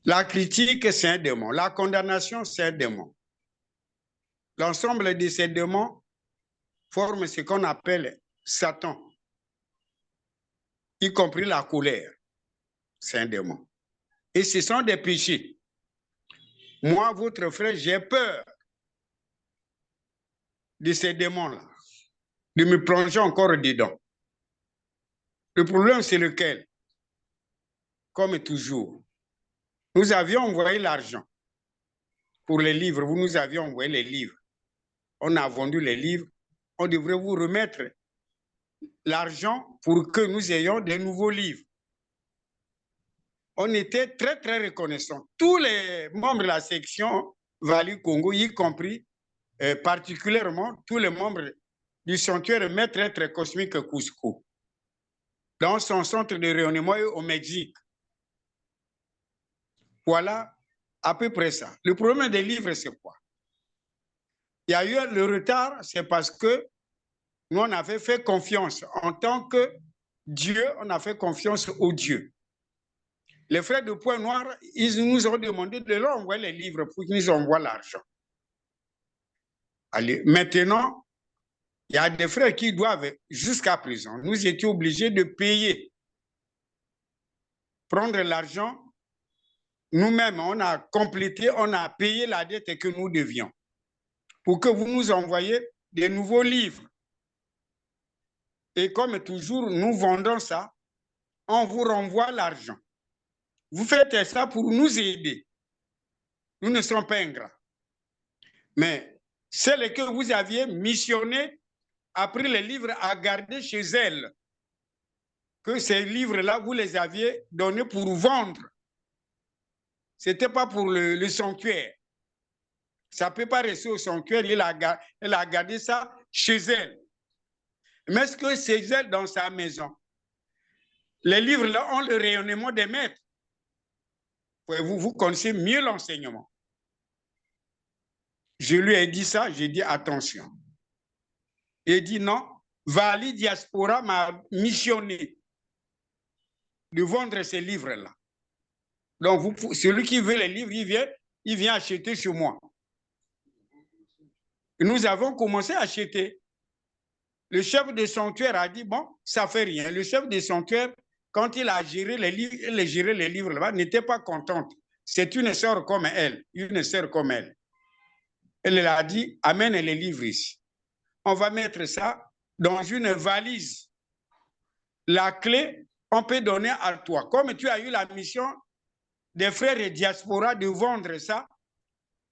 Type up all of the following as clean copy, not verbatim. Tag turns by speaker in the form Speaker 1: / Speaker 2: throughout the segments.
Speaker 1: La critique, c'est un démon. La condamnation, c'est un démon. L'ensemble de ces démons forment ce qu'on appelle Satan, y compris la colère. C'est un démon. Et ce sont des péchés. Moi, votre frère, j'ai peur de ces démons-là, de me plonger encore dedans. Le problème, c'est lequel? Comme toujours, nous avions envoyé l'argent pour les livres. Vous nous aviez envoyé les livres. On a vendu les livres. On devrait vous remettre l'argent pour que nous ayons de nouveaux livres. On était très, très reconnaissants. Tous les membres de la section Valley Congo, y compris particulièrement tous les membres du sanctuaire Maître Être Cosmique Cusco, dans son centre de rayonnement au Mexique. Voilà à peu près ça. Le problème des livres, c'est quoi? Il y a eu le retard, c'est parce que nous, on avait fait confiance. En tant que Dieu, on a fait confiance au Dieu. Les frères de Point Noir, ils nous ont demandé de leur envoyer les livres pour qu'ils nous envoient l'argent. Allez, maintenant, il y a des frères qui doivent, jusqu'à présent, nous étions obligés de payer, prendre l'argent. Nous-mêmes, on a complété, on a payé la dette que nous devions pour que vous nous envoyiez des nouveaux livres. Et comme toujours, nous vendons ça, on vous renvoie l'argent. Vous faites ça pour nous aider. Nous ne sommes pas ingrats. Mais celles que vous aviez missionnées, après les livres à garder chez elles, que ces livres-là, vous les aviez donnés pour vendre. Ce n'était pas pour le sanctuaire. Ça ne peut pas rester au sanctuaire, elle a gardé ça chez elle. Mais est-ce que c'est elle dans sa maison? Les livres-là ont le rayonnement des maîtres. Vous connaissez mieux l'enseignement. Je lui ai dit ça, j'ai dit attention. Il dit non, Valley Diaspora m'a missionné de vendre ces livres-là. Donc, celui qui veut les livres, il vient acheter chez moi. Et nous avons commencé à acheter. Le chef de sanctuaire a dit, bon, ça ne fait rien. Le chef de sanctuaire, quand il a géré les livres là-bas, n'était pas contente. C'est une sœur comme elle, une sœur comme elle. Elle a dit, amène les livres ici. On va mettre ça dans une valise. La clé, on peut donner à toi. Comme tu as eu la mission des frères et diaspora de vendre ça,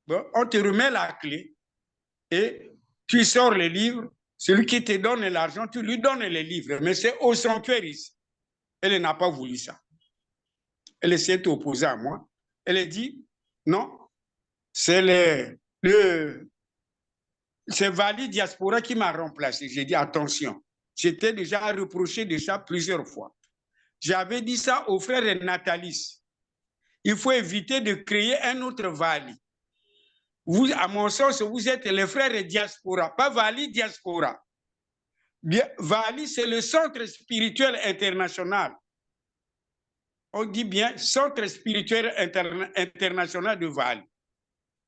Speaker 1: bon, on te remet la clé et tu sors les livres. Celui qui te donne l'argent, tu lui donnes les livres. Mais c'est au sanctuaire ici. Elle n'a pas voulu ça. Elle s'est opposée à moi. Elle a dit, non, c'est Valley Diaspora qui m'a remplacé. J'ai dit, attention, j'étais déjà reproché de ça plusieurs fois. J'avais dit ça au frère Natalis. Il faut éviter de créer un autre Valley. Vous, à mon sens, vous êtes les frères Diaspora, pas Valley Diaspora. Valley, c'est le centre spirituel international. On dit bien centre spirituel international de Valley.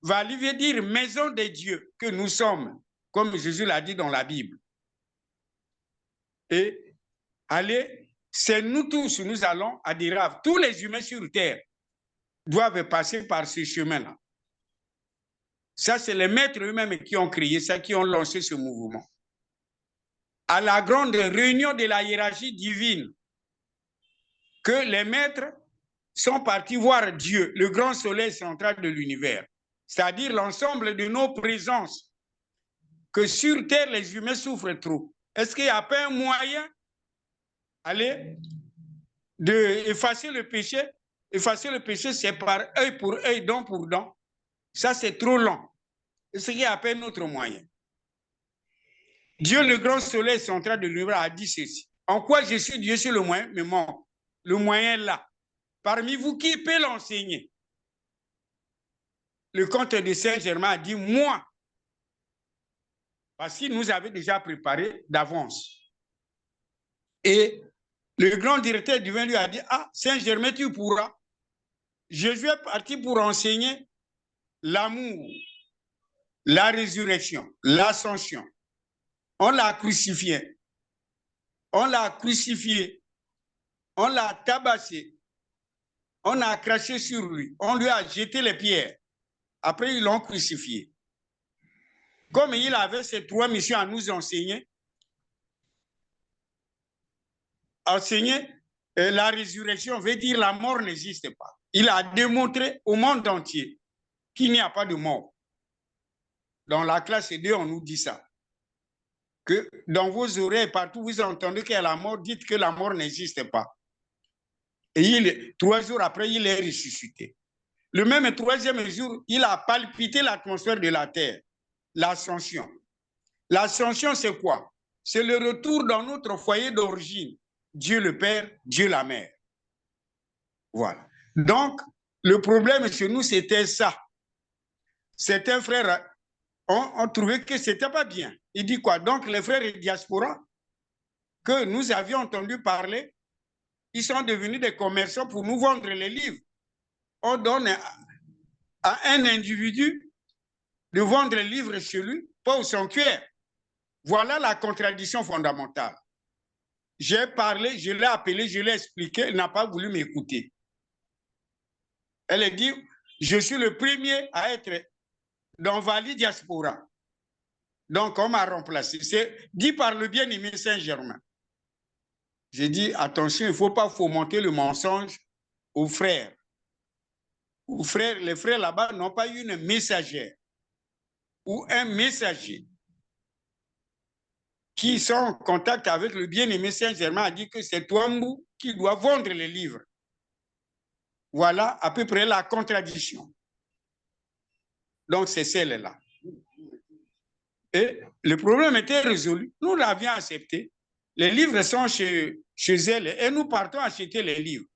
Speaker 1: Valley veut dire maison de Dieu que nous sommes, comme Jésus l'a dit dans la Bible. Et allez, c'est nous tous, nous allons à Dirav. Tous les humains sur terre doivent passer par ce chemin-là. Ça, c'est les maîtres eux-mêmes qui ont créé ça, qui ont lancé ce mouvement. À la grande réunion de la hiérarchie divine, que les maîtres sont partis voir Dieu, le grand soleil central de l'univers, c'est-à-dire l'ensemble de nos présences, que sur terre, les humains souffrent trop. Est-ce qu'il n'y a pas un moyen, allez, d'effacer le péché? Effacer le péché, c'est par œil pour œil, dent pour dent. Ça, c'est trop lent. Est-ce qu'il y a pas un autre moyen? Dieu, le grand soleil central de l'univers, a dit ceci. En quoi je suis Dieu sur le moyen? Mais bon, le moyen là. Parmi vous, qui peut l'enseigner? Le comte de Saint-Germain a dit, moi. Parce qu'il nous avait déjà préparé d'avance. Et le grand directeur divin lui a dit, ah, Saint-Germain, tu pourras. Jésus est parti pour enseigner l'amour, la résurrection, l'ascension. On l'a crucifié. On l'a crucifié. On l'a tabassé. On a craché sur lui. On lui a jeté les pierres. Après, ils l'ont crucifié. Comme il avait ces 3 missions à nous enseigner, la résurrection veut dire la mort n'existe pas. Il a démontré au monde entier qu'il n'y a pas de mort. Dans la classe 2, on nous dit ça. Que dans vos oreilles, partout vous entendez qu'il y a la mort, dites que la mort n'existe pas. Et 3 jours après, il est ressuscité. Le même 3e jour, il a palpité l'atmosphère de la terre. L'ascension. L'ascension, c'est quoi? C'est le retour dans notre foyer d'origine. Dieu le Père, Dieu la Mère. Voilà. Donc, le problème chez nous, c'était ça. Certains frères ont trouvé que ce n'était pas bien. Il dit quoi? Donc, les frères diaspora que nous avions entendu parler, ils sont devenus des commerçants pour nous vendre les livres. On donne à un individu de vendre les livres chez lui, pas au sanctuaire. Voilà la contradiction fondamentale. J'ai parlé, je l'ai appelé, je l'ai expliqué, elle n'a pas voulu m'écouter. Elle a dit, je suis le premier à être dans Vallée Diaspora. Donc, on m'a remplacé. C'est dit par le bien-aimé Saint-Germain. J'ai dit, attention, il ne faut pas fomenter le mensonge aux frères. Aux frères, les frères là-bas n'ont pas eu une messagère ou un messager qui sont en contact avec le bien-aimé Saint-Germain a dit que c'est Touambou qui doit vendre les livres. Voilà à peu près la contradiction. Donc, c'est celle-là. Et le problème était résolu. Nous l'avions accepté. Les livres sont chez elle et nous partons acheter les livres.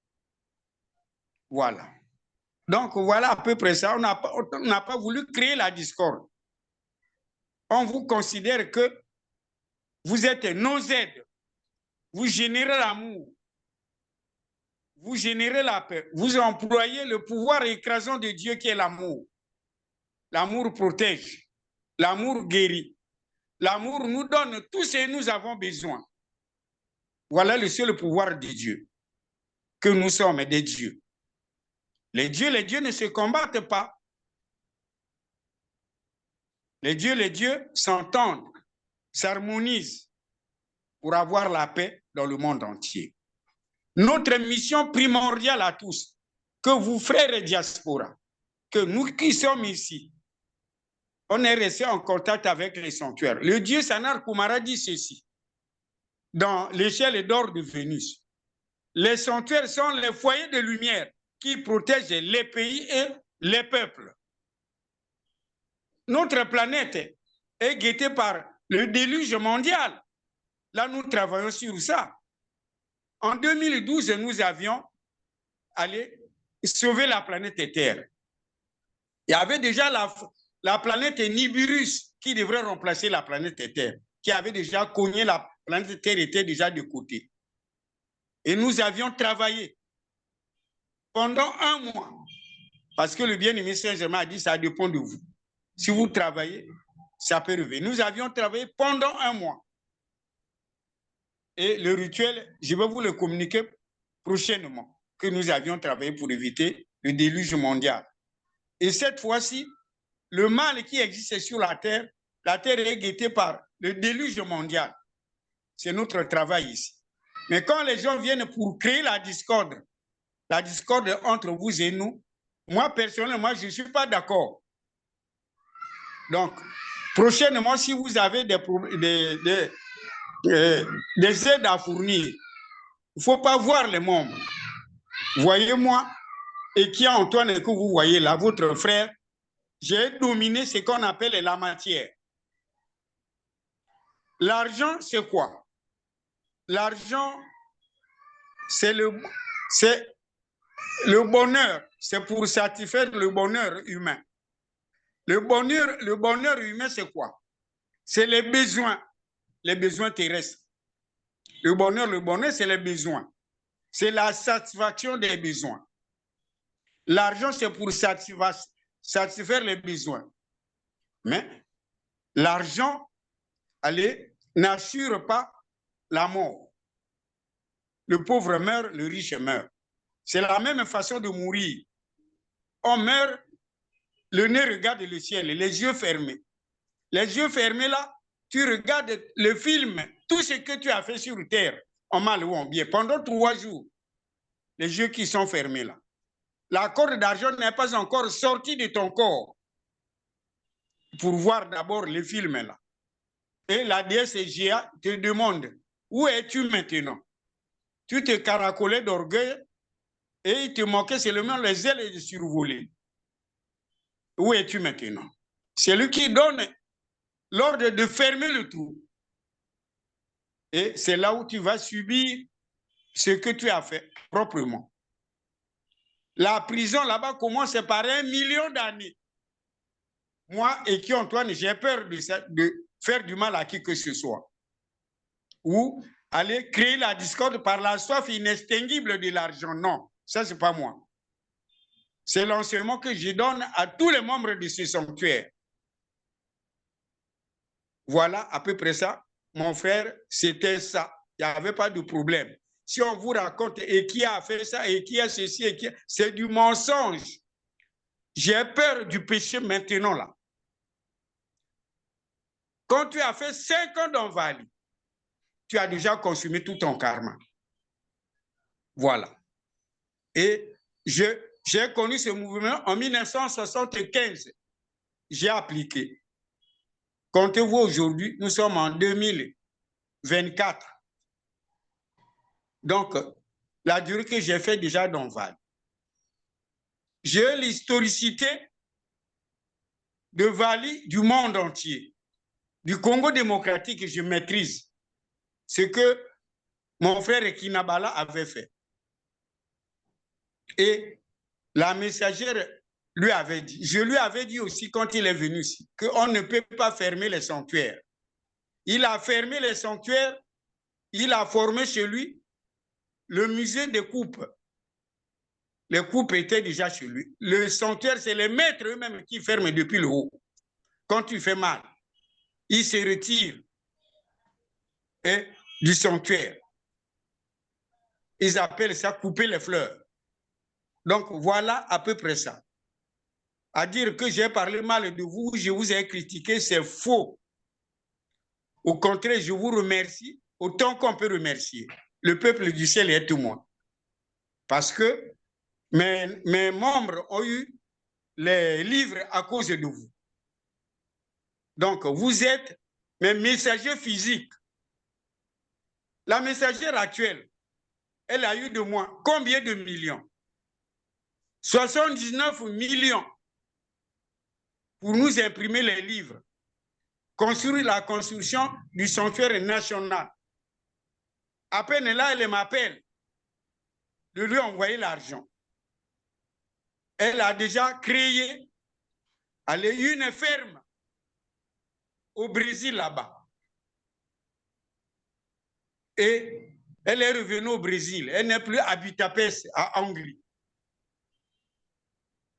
Speaker 1: Voilà. Donc, voilà à peu près ça. On n'a pas voulu créer la discorde. On vous considère que vous êtes nos aides. Vous générez l'amour. Vous générez la paix. Vous employez le pouvoir écrasant de Dieu qui est l'amour. L'amour protège. L'amour guérit. L'amour nous donne tout ce que nous avons besoin. Voilà le seul pouvoir de Dieu. Que nous sommes des dieux. Les dieux ne se combattent pas. Les dieux s'entendent, s'harmonisent pour avoir la paix dans le monde entier. Notre mission primordiale à tous, que vous frères et diaspora, que nous qui sommes ici, on est resté en contact avec les sanctuaires. Le dieu Sanar Kumara dit ceci, dans l'échelle d'or de Vénus. Les sanctuaires sont les foyers de lumière qui protègent les pays et les peuples. Notre planète est guettée par le déluge mondial. Là, nous travaillons sur ça. En 2012, nous avions allé sauver la planète Terre. Il y avait déjà la planète Nibiru's qui devrait remplacer la planète Terre, qui avait déjà cogné la planète Terre, était déjà de côté. Et nous avions travaillé pendant 1 mois, parce que le bien-aimé Saint-Germain a dit ça dépend de vous. Si vous travaillez, ça peut revenir. Nous avions travaillé pendant 1 mois. Et le rituel, je vais vous le communiquer prochainement, que nous avions travaillé pour éviter le déluge mondial. Et cette fois-ci, le mal qui existe sur la Terre est guettée par le déluge mondial. C'est notre travail ici. Mais quand les gens viennent pour créer la discorde entre vous et nous, moi, personnellement, je ne suis pas d'accord. Donc, prochainement, si vous avez des aides à fournir, il ne faut pas voir les membres. Voyez-moi, et qui est Antoine que vous voyez là, votre frère, j'ai dominé ce qu'on appelle la matière. L'argent, c'est quoi? L'argent, c'est le bonheur. C'est pour satisfaire le bonheur humain. Le bonheur humain, c'est quoi? C'est les besoins terrestres. Le bonheur, c'est les besoins. C'est la satisfaction des besoins. L'argent, c'est pour satisfaire les besoins. Mais l'argent, allez, n'assure pas la mort. Le pauvre meurt, le riche meurt. C'est la même façon de mourir. On meurt, le nez regarde le ciel, les yeux fermés. Les yeux fermés là, tu regardes le film, tout ce que tu as fait sur terre, en mal ou en bien, pendant 3 jours, les yeux qui sont fermés là. La corde d'argent n'est pas encore sortie de ton corps pour voir d'abord le film là. Et la déesse Géa te demande, où es-tu maintenant? Tu te caracolais d'orgueil et il te manquait seulement les ailes de survoler. Où es-tu maintenant? C'est lui qui donne l'ordre de fermer le trou. Et c'est là où tu vas subir ce que tu as fait proprement. La prison là-bas commence par 1 million d'années. Moi, et qui Antoine, j'ai peur de faire du mal à qui que ce soit. Ou aller créer la discorde par la soif inextinguible de l'argent. Non, ça, c'est pas moi. C'est l'enseignement que je donne à tous les membres de ce sanctuaire. Voilà à peu près ça. Mon frère, c'était ça. Il n'y avait pas de problème. Si on vous raconte et qui a fait ça et qui a ceci et qui a... c'est du mensonge. J'ai peur du péché maintenant là. Quand tu as fait 5 ans d'envali, tu as déjà consumé tout ton karma. Voilà. Et j'ai connu ce mouvement en 1975. J'ai appliqué. Comptez-vous aujourd'hui, nous sommes en 2024. Donc, la durée que j'ai fait déjà d'envali. J'ai l'historicité de Vali du monde entier. Du Congo démocratique que je maîtrise. Ce que mon frère Kinabala avait fait. Et la messagère lui avait dit, je lui avais dit aussi quand il est venu ici, qu'on ne peut pas fermer les sanctuaires. Il a fermé les sanctuaires, il a formé chez lui le musée des coupes. Les coupes étaient déjà chez lui. Le sanctuaire, c'est les maîtres eux-mêmes qui ferment depuis le haut. Quand tu fais mal, ils se retirent du sanctuaire. Ils appellent ça couper les fleurs. Donc voilà à peu près ça. À dire que j'ai parlé mal de vous, je vous ai critiqué, c'est faux. Au contraire, je vous remercie autant qu'on peut remercier. Le peuple du ciel est témoin. Parce que mes membres ont eu les livres à cause de vous. Donc, vous êtes mes messagers physiques. La messagère actuelle, elle a eu de moi combien de millions? 79 millions pour nous imprimer les livres. Construire la construction du sanctuaire national. À peine là, elle m'appelle de lui envoyer l'argent. Elle a déjà créé une ferme au Brésil là-bas. Et elle est revenue au Brésil. Elle n'est plus à Budapest, à Hongrie.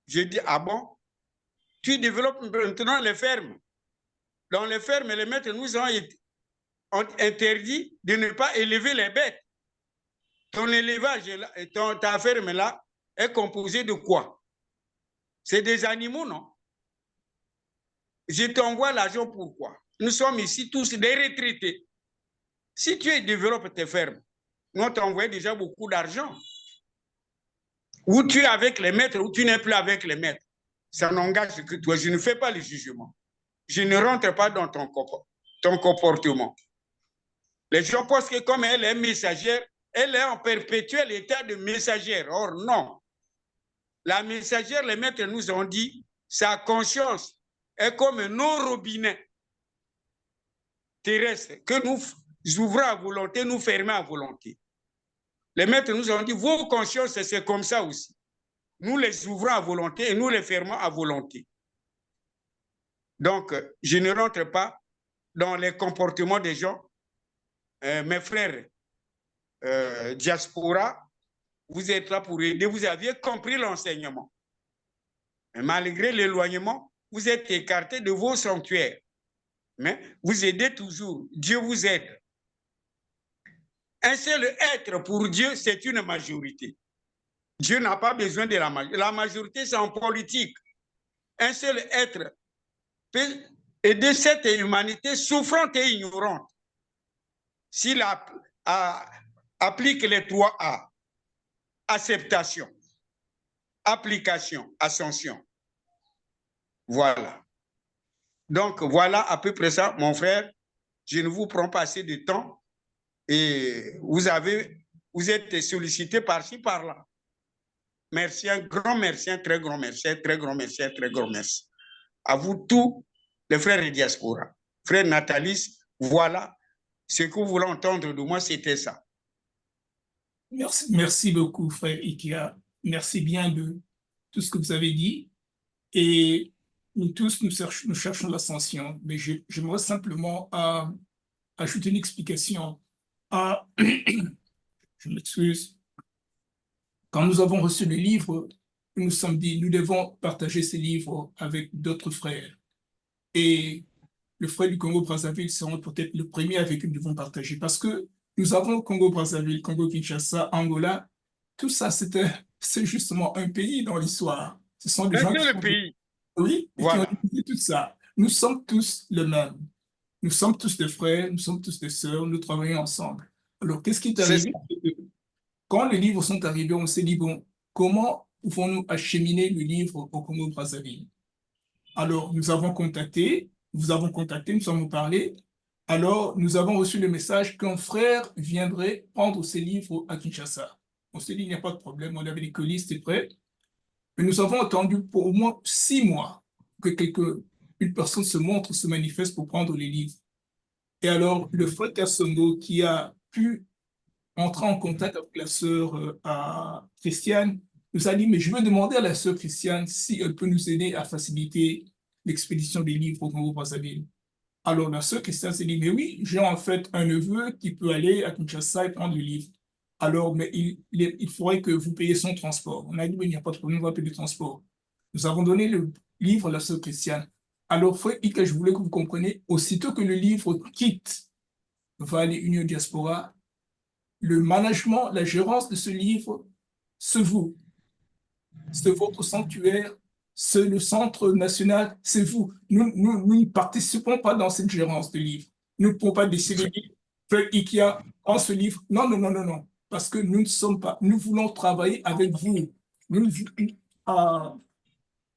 Speaker 1: J'ai dit, ah bon? Tu développes maintenant les fermes. Dans les fermes, les maîtres nous ont interdit de ne pas élever les bêtes. Ton élevage, ta ferme là, est composée de quoi? C'est des animaux, non? Je t'envoie l'argent pourquoi? Nous sommes ici tous des retraités. Si tu développes tes fermes, nous t'envoyons déjà beaucoup d'argent. Ou tu es avec les maîtres, ou tu n'es plus avec les maîtres. Ça n'engage que toi. Je ne fais pas le jugement. Je ne rentre pas dans ton comportement. Les gens pensent que comme elle est messagère, elle est en perpétuel état de messagère. Or, non. La messagère, les maîtres nous ont dit, sa conscience est comme nos robinets terrestres que nous ouvrons à volonté, nous fermons à volonté. Les maîtres nous ont dit, vos consciences, c'est comme ça aussi. Nous les ouvrons à volonté et nous les fermons à volonté. Donc, je ne rentre pas dans les comportements des gens. Mes frères diaspora, vous êtes là pour aider. Vous aviez compris l'enseignement. Mais malgré l'éloignement, vous êtes écartés de vos sanctuaires. Mais vous aidez toujours. Dieu vous aide. Un seul être pour Dieu, c'est une majorité. Dieu n'a pas besoin de la majorité. La majorité, c'est en politique. Un seul être peut aider cette humanité souffrante et ignorante. S'il applique les 3 A, acceptation, application, ascension. Voilà. Donc, voilà à peu près ça, mon frère. Je ne vous prends pas assez de temps et vous êtes sollicité par-ci, par-là. Merci, un grand merci, un très grand merci, un très grand merci, un très grand merci. À vous tous, les frères de diaspora. Frère Nathalie, voilà ce que vous voulez entendre de moi, c'était ça.
Speaker 2: Merci beaucoup, frère Ikia. Merci bien de tout ce que vous avez dit. Et nous tous, nous cherchons l'ascension. Mais j'aimerais simplement ajouter une explication. Je m'excuse. Quand nous avons reçu le livre, nous nous sommes dit, nous devons partager ces livres avec d'autres frères. Et le frère du Congo-Brazzaville sera peut-être le premier avec qui nous devons partager. Parce que nous avons Congo-Brazzaville, Congo-Kinshasa, Angola. Tout ça, c'est justement un pays dans l'histoire. Ce sont des gens qui
Speaker 1: le pays.
Speaker 2: Oui, et
Speaker 1: voilà.
Speaker 2: qui ont dit tout ça. Nous sommes tous les mêmes. Nous sommes tous des frères, nous sommes tous des sœurs, nous travaillons ensemble. Alors, qu'est-ce qui est arrivé? Quand les livres sont arrivés, on s'est dit, bon, comment pouvons-nous acheminer le livre au Congo-Brazzaville? Alors, nous avons contacté, nous avons parlé. Alors, nous avons reçu le message qu'un frère viendrait prendre ces livres à Kinshasa. On s'est dit, il n'y a pas de problème, on avait les colis, c'était prêt. Mais nous avons attendu pour au moins 6 mois que une personne se montre, se manifeste pour prendre les livres. Et alors, le frère Kassongo, qui a pu entrer en contact avec la sœur Christiane, nous a dit, mais je veux demander à la sœur Christiane si elle peut nous aider à faciliter l'expédition des livres au Congo-Brazzaville. Alors, la sœur Christiane s'est dit, mais oui, j'ai en fait un neveu qui peut aller à Kinshasa et prendre le livre. Alors, mais il faudrait que vous payiez son transport. On a dit, mais il n'y a pas de problème, on va payer le transport. Nous avons donné le livre à la sœur Christiane. Alors, frère Ika, je voulais que vous compreniez, aussitôt que le livre quitte Vallée Union Diaspora, le management, la gérance de ce livre, c'est vous. C'est votre sanctuaire, c'est le centre national, c'est vous. Nous ne participons pas dans cette gérance de livre. Nous ne pouvons pas décider, frère Ikia, en ce livre. Non, non, non, non, non. Parce que nous ne sommes pas, nous voulons travailler avec vous. Il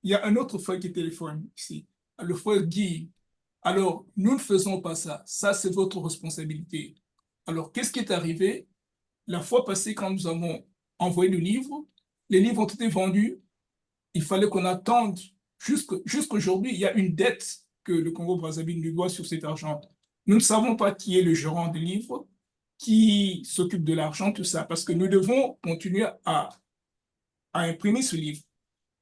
Speaker 2: y a un autre frère qui téléphone ici, le frère Guy. Alors, nous ne faisons pas ça. Ça, c'est votre responsabilité. Alors, qu'est-ce qui est arrivé? La fois passée, quand nous avons envoyé le livre, les livres ont été vendus. Il fallait qu'on attende jusqu'aujourd'hui. Il y a une dette que le Congo-Brazzaville nous doit sur cet argent. Nous ne savons pas qui est le gérant du livre, qui s'occupe de l'argent, tout ça, parce que nous devons continuer à imprimer ce livre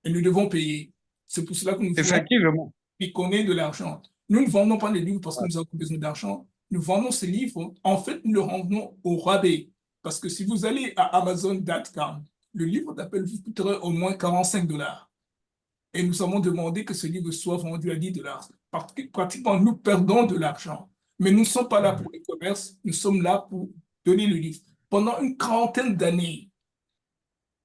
Speaker 2: et nous devons payer. C'est pour cela que nous
Speaker 1: Effectivement.
Speaker 2: Et qu'on ait de l'argent. Nous ne vendons pas les livres parce que nous avons besoin d'argent. Nous vendons ces livres. En fait, nous le rendons au rabais. Parce que si vous allez à Amazon.com, le livre d'appel vous coûterait au moins $45. Et nous avons demandé que ce livre soit vendu à $10. Pratiquement, nous perdons de l'argent. Mais nous ne sommes pas là pour le commerce, nous sommes là pour donner le livre. Pendant une quarantaine d'années,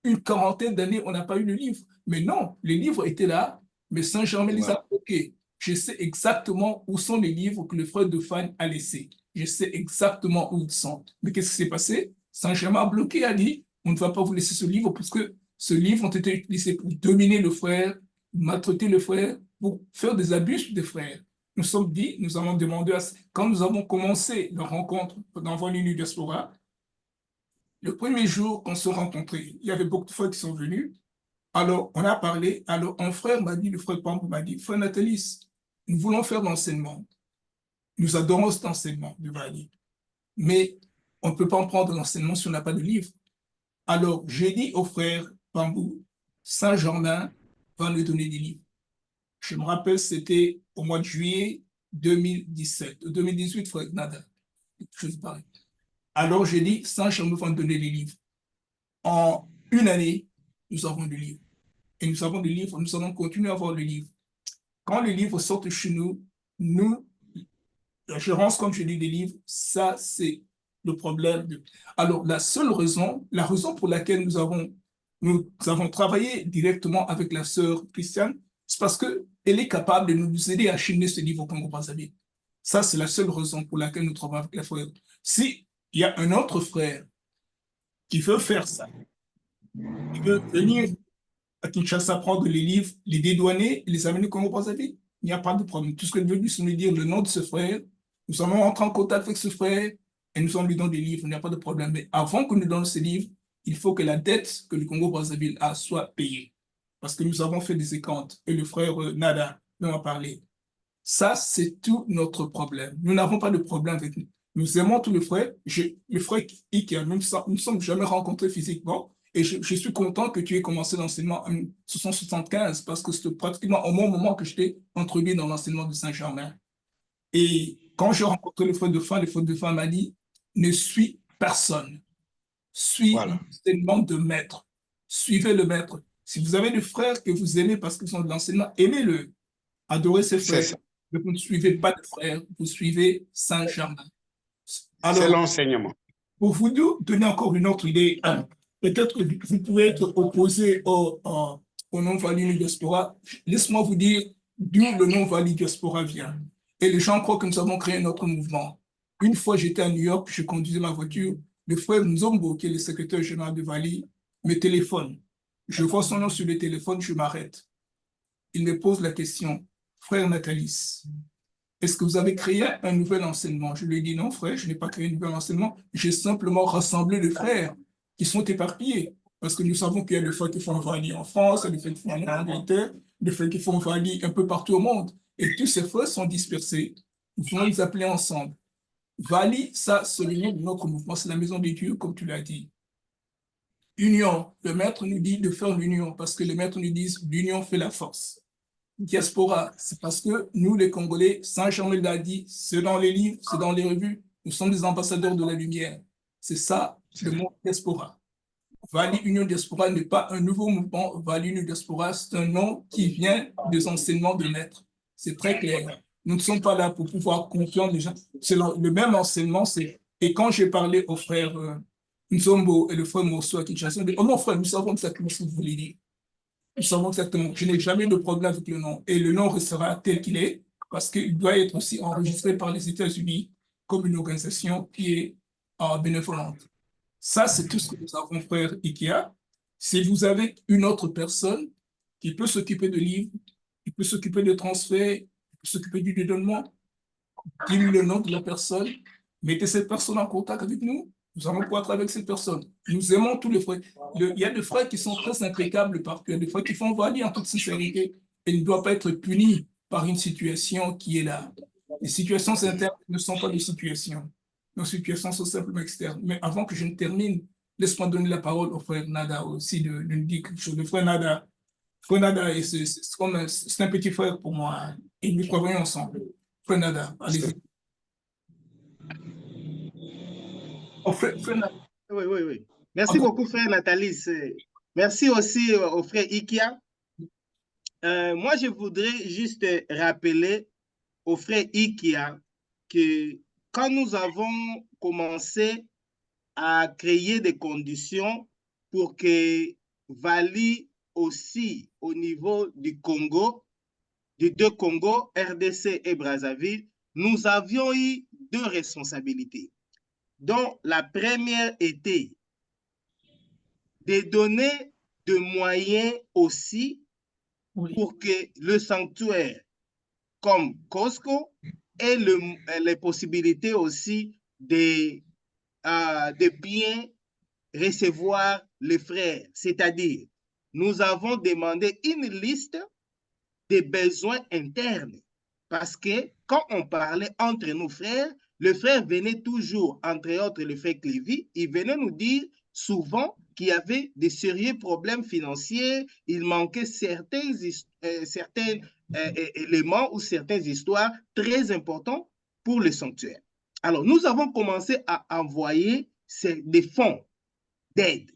Speaker 2: on n'a pas eu le livre. Mais non, les livres étaient là, mais Saint-Germain les a bloqués. Je sais exactement où sont les livres que le frère de Fan a laissés. Je sais exactement où ils sont. Mais qu'est-ce qui s'est passé? Saint-Germain a bloqué, a dit, on ne va pas vous laisser ce livre parce que ce livre ont été utilisés pour dominer le frère, maltraiter le frère, pour faire des abus des frères. Nous sommes dit, nous avons demandé, quand nous avons commencé la rencontre dans Vallée Union Diaspora, le premier jour qu'on s'est rencontrés, il y avait beaucoup de frères qui sont venus. Alors, on a parlé. Alors, un frère m'a dit, le frère Pambou m'a dit, frère Nathalie, nous voulons faire l'enseignement. Nous adorons cet enseignement de Vallée. Mais on ne peut pas en prendre l'enseignement si on n'a pas de livre. Alors, j'ai dit au frère Pambou, Saint-Germain va nous donner des livres. Je me rappelle, c'était au mois de juillet 2017, 2018, frère Nada. Je sais pas. Alors, j'ai dit, Saint-Germain va nous donner des livres. En une année, nous avons des livres. et nous avons des livres, nous allons continuer à avoir le livre. Quand les livres sortent chez nous, nous, la gérance, comme je dis, des livres, ça, c'est le problème. Alors, la raison pour laquelle nous avons travaillé directement avec la sœur Christiane, c'est parce qu'elle est capable de nous aider à acheminer ce livre au Congo-Brazzaville. Ça, c'est la seule raison pour laquelle nous travaillons avec la frère. Si il y a un autre frère qui veut faire ça, qui veut venir à Kinshasa prendre les livres, les dédouaner et les amener au Congo-Brazzaville, il n'y a pas de problème. Tout ce que je veux, c'est nous dire le nom de ce frère. Nous allons entrer en contact avec ce frère et nous allons lui donner des livres. Il n'y a pas de problème. Mais avant que nous donnions ces livres, il faut que la dette que le Congo-Brazzaville a soit payée. Parce que nous avons fait des écomptes et le frère Nada nous a parlé. Ça, c'est tout notre problème. Nous n'avons pas de problème avec nous. Nous aimons tous les frères. Le frère Ikia, nous ne sommes jamais rencontrés physiquement. Et je suis content que tu aies commencé l'enseignement en 1975 parce que c'était pratiquement au même moment que j'étais introduit dans l'enseignement de Saint-Germain. Et quand j'ai rencontré le frère de fin m'a dit, ne suis personne. Suis l'enseignement de maître. Suivez le maître. Si vous avez des frères que vous aimez parce qu'ils sont de l'enseignement, aimez-le. Adorez ses frères. Vous ne suivez pas de frères, vous suivez Saint-Germain.
Speaker 1: C'est l'enseignement.
Speaker 2: Pour vous donner encore une autre idée, peut-être que vous pouvez être opposé au nom Vali Diaspora. Laisse-moi vous dire d'où le nom Vali Diaspora vient. Et les gens croient que nous avons créé notre mouvement. Une fois, j'étais à New York, je conduisais ma voiture. Le frère Nzombo, qui est le secrétaire général de Vali, me téléphone. Je vois son nom sur le téléphone, je m'arrête. Il me pose la question, frère Natalis, est-ce que vous avez créé un nouvel enseignement? Je lui ai dit non, frère, je n'ai pas créé un nouvel enseignement. J'ai simplement rassemblé les frères qui sont éparpillés. Parce que nous savons qu'il y a des frères qui font Vali en France, des frères qui font en Angleterre, des frères qui font Vali un peu partout au monde. Et tous ces frères sont dispersés. Nous voulons les appeler ensemble. Vali, ça, c'est le nom de notre mouvement. C'est la maison de Dieu, comme tu l'as dit. Union. Le maître nous dit de faire l'union parce que le maître nous dit l'union fait la force. Diaspora, c'est parce que nous, les Congolais, Saint-Germain l'a dit, c'est dans les livres, c'est dans les revues, nous sommes des ambassadeurs de la lumière. C'est ça, le mot diaspora. Vali Union Diaspora n'est pas un nouveau mouvement. Vali Union Diaspora, c'est un nom qui vient des enseignements de maître. C'est très clair. Nous ne sommes pas là pour pouvoir confier les gens. C'est le même enseignement. Et quand j'ai parlé au frère Nzombo et le frère Mosso à Kinshasa, oh non, frère, nous savons exactement ce que vous voulez dire. Nous savons exactement. Je n'ai jamais de problème avec le nom. Et le nom restera tel qu'il est parce qu'il doit être aussi enregistré par les États-Unis comme une organisation qui est bénévolente. Ça, c'est tout ce que nous avons, frère Ikea. Si vous avez une autre personne qui peut s'occuper de livres, qui peut s'occuper de transferts, qui peut s'occuper du dédonnement, dites-nous le nom de la personne, mettez cette personne en contact avec nous. Nous allons pouvoir travailler avec cette personne. Nous aimons tous les frères. Il y a des frères qui sont très impeccables partout. Il y a des frères qui font Vali en toute sincérité et ne doivent pas être punis par une situation qui est là. Les situations internes ne sont pas des situations. Nos situations sont simplement externes. Mais avant que je ne termine, laisse-moi donner la parole au frère Nada aussi de nous dire quelque chose. Le frère Nada, c'est un petit frère pour moi. Et nous travaillons ensemble. Frère Nada, allez-y.
Speaker 3: Oh, oui, oui, oui. Merci beaucoup, frère Natalis. Merci aussi au frère Ikia. Moi, je voudrais juste rappeler au frère Ikia que quand nous avons commencé à créer des conditions pour que Vali aussi au niveau du Congo, des deux Congos, RDC et Brazzaville, nous avions eu deux responsabilités, dont la première était de donner des moyens aussi pour que le sanctuaire comme Costco ait les possibilités aussi de bien recevoir les frères. C'est-à-dire, nous avons demandé une liste des besoins internes parce que quand on parlait entre nos frères, le frère venait toujours, entre autres le frère Clévy, il venait nous dire souvent qu'il y avait des sérieux problèmes financiers, il manquait certains éléments ou certaines histoires très importantes pour le sanctuaire. Alors, nous avons commencé à envoyer des fonds d'aide.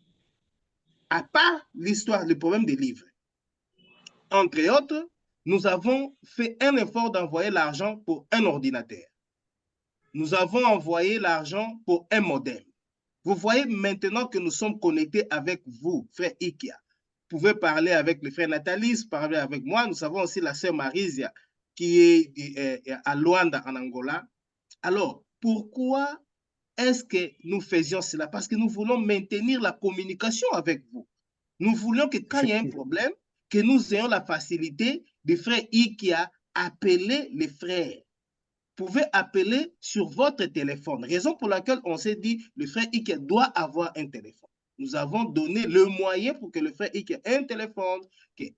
Speaker 3: À part l'histoire, le problème des livres, entre autres, nous avons fait un effort d'envoyer l'argent pour un ordinateur. Nous avons envoyé l'argent pour un modem. Vous voyez maintenant que nous sommes connectés avec vous, frère Ikia. Vous pouvez parler avec le frère Nathalie, parler avec moi. Nous avons aussi la sœur Marisia qui est à Luanda, en Angola. Alors, pourquoi est-ce que nous faisions cela? Parce que nous voulons maintenir la communication avec vous. Nous voulons que quand il y a un problème, que nous ayons la facilité de frère Ikia appeler les frères. Vous pouvez appeler sur votre téléphone. Raison pour laquelle on s'est dit le frère Ikia doit avoir un téléphone. Nous avons donné le moyen pour que le frère Ikia ait un téléphone,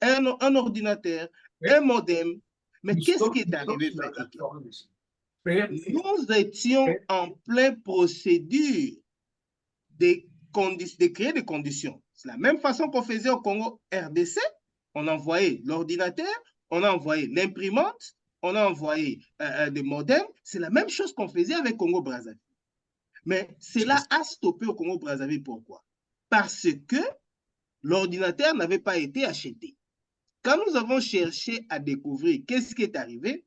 Speaker 3: un ordinateur, un modem. Mais qu'est-ce qui est arrivé, frère Ikia? Nous étions en pleine procédure de créer des conditions. C'est la même façon qu'on faisait au Congo RDC. On envoyait l'ordinateur, on a envoyé l'imprimante, on a envoyé des modems. C'est la même chose qu'on faisait avec Congo-Brazzaville. Mais cela a stoppé au Congo-Brazzaville. Pourquoi? Parce que l'ordinateur n'avait pas été acheté. Quand nous avons cherché à découvrir qu'est-ce qui est arrivé,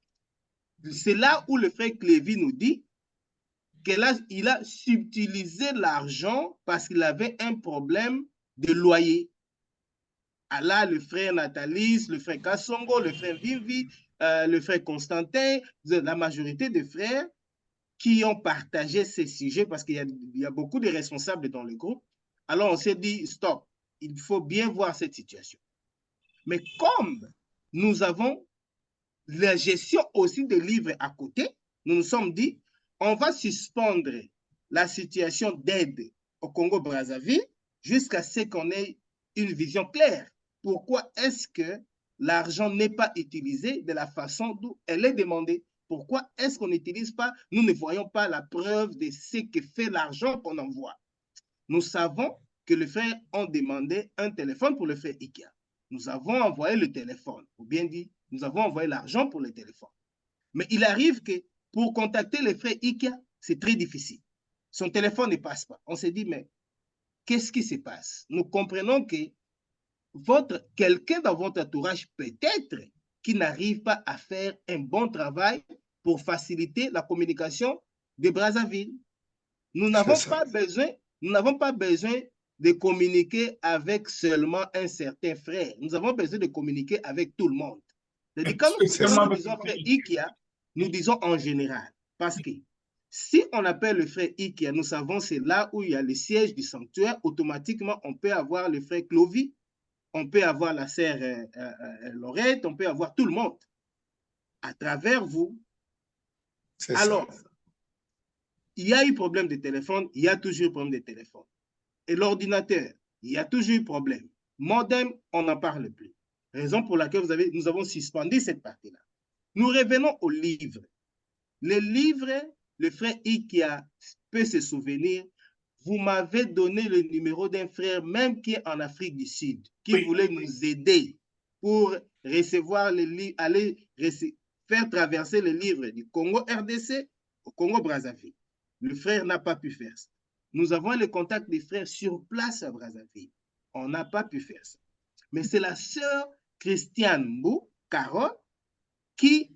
Speaker 3: c'est là où le frère Clévy nous dit qu'il a subtilisé l'argent parce qu'il avait un problème de loyer. Ah là, le frère Nathalie, le frère Kassongo, le frère Vivi, le frère Constantin, la majorité des frères qui ont partagé ces sujets parce qu'il y a beaucoup de responsables dans le groupe. Alors, on s'est dit, stop, il faut bien voir cette situation. Mais comme nous avons la gestion aussi des livres à côté, nous nous sommes dit, on va suspendre la situation d'aide au Congo-Brazzaville jusqu'à ce qu'on ait une vision claire. Pourquoi est-ce que l'argent n'est pas utilisé de la façon dont elle est demandée? Pourquoi est-ce qu'on n'utilise pas, nous ne voyons pas la preuve de ce que fait l'argent qu'on envoie? Nous savons que les frères ont demandé un téléphone pour le frère Ikia. Nous avons envoyé le téléphone, ou bien dit, nous avons envoyé l'argent pour le téléphone. Mais il arrive que pour contacter le frère Ikia, c'est très difficile. Son téléphone ne passe pas. On s'est dit, mais qu'est-ce qui se passe? Nous comprenons que quelqu'un dans votre entourage peut-être qui n'arrive pas à faire un bon travail pour faciliter la communication de Brazzaville. Nous n'avons pas besoin de communiquer avec seulement un certain frère. Nous avons besoin de communiquer avec tout le monde. C'est-à-dire, quand nous disons frère Ikia, nous disons en général. Parce que si on appelle le frère Ikia, nous savons c'est là où il y a le siège du sanctuaire, automatiquement, on peut avoir le frère Clovis, on peut avoir la sœur Laurette, on peut avoir tout le monde à travers vous. Alors, il y a eu problème de téléphone, il y a toujours problème de téléphone. Et l'ordinateur, il y a toujours eu problème. Modem, on n'en parle plus. Raison pour laquelle nous avons suspendu cette partie-là. Nous revenons aux livres. Les livres, le frère Ikia peut se souvenir, vous m'avez donné le numéro d'un frère, même qui est en Afrique du Sud, qui voulait nous aider pour recevoir les livres, faire traverser les livres du Congo RDC au Congo Brazzaville. Le frère n'a pas pu faire ça. Nous avons le contact des frères sur place à Brazzaville. On n'a pas pu faire ça. Mais c'est la sœur Christiane Mbou, Carole, qui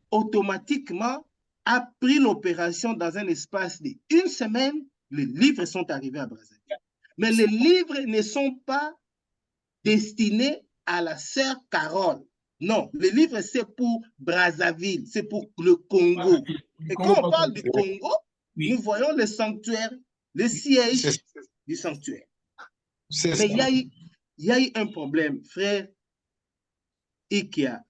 Speaker 3: automatiquement a pris l'opération dans un espace d'une semaine. Les livres sont arrivés à Brazzaville. Mais les livres ne sont pas destinés à la sœur Carole. Non, les livres, c'est pour Brazzaville, c'est pour le Congo. Et quand on parle du Congo, nous voyons le sanctuaire, le siège du sanctuaire. Mais il y a eu un problème, frère Ikia.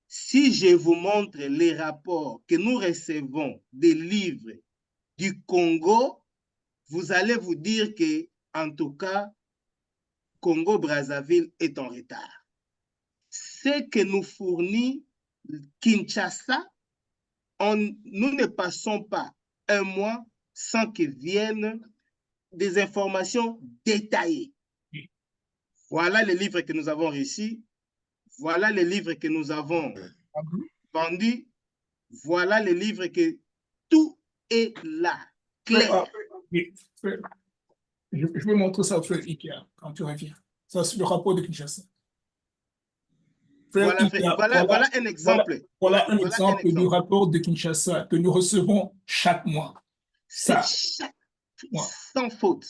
Speaker 3: Si je vous montre les rapports que nous recevons des livres du Congo, vous allez vous dire que, en tout cas, Congo-Brazzaville est en retard. Ce que nous fournit Kinshasa, nous ne passons pas un mois sans que viennent des informations détaillées. Voilà les livres que nous avons reçus. Voilà les livres que nous avons vendus. Voilà les livres que tout est là, clair.
Speaker 2: Je vais montrer ça au frère Ikia quand tu reviens. Ça, c'est le rapport de Kinshasa. Frère
Speaker 3: Voilà, frère.
Speaker 2: Ika,
Speaker 3: Voilà un exemple.
Speaker 2: voilà un
Speaker 3: Voilà un
Speaker 2: exemple du
Speaker 3: exemple.
Speaker 2: rapport de Kinshasa que nous recevons chaque mois.
Speaker 3: C'est
Speaker 2: Ça,
Speaker 3: chaque
Speaker 2: moi.
Speaker 3: sans faute.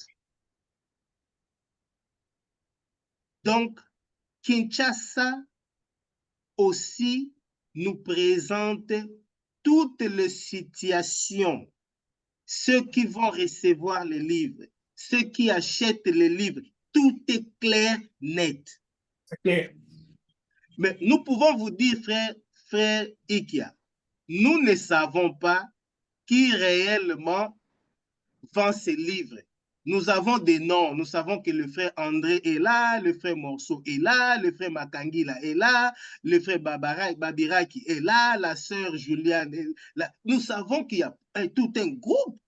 Speaker 3: Donc, Kinshasa aussi nous présente toutes les situations. Ceux qui vont recevoir les livres, ceux qui achètent les livres, tout est clair, net.
Speaker 2: C'est clair.
Speaker 3: Mais nous pouvons vous dire, frère Ikia, nous ne savons pas qui réellement vend ces livres. Nous avons des noms. Nous savons que le frère André est là, le frère Morceau est là, le frère Makangila est là, le frère Babiraki est là, la sœur Juliane est là. Nous savons qu'il y a tout un groupe,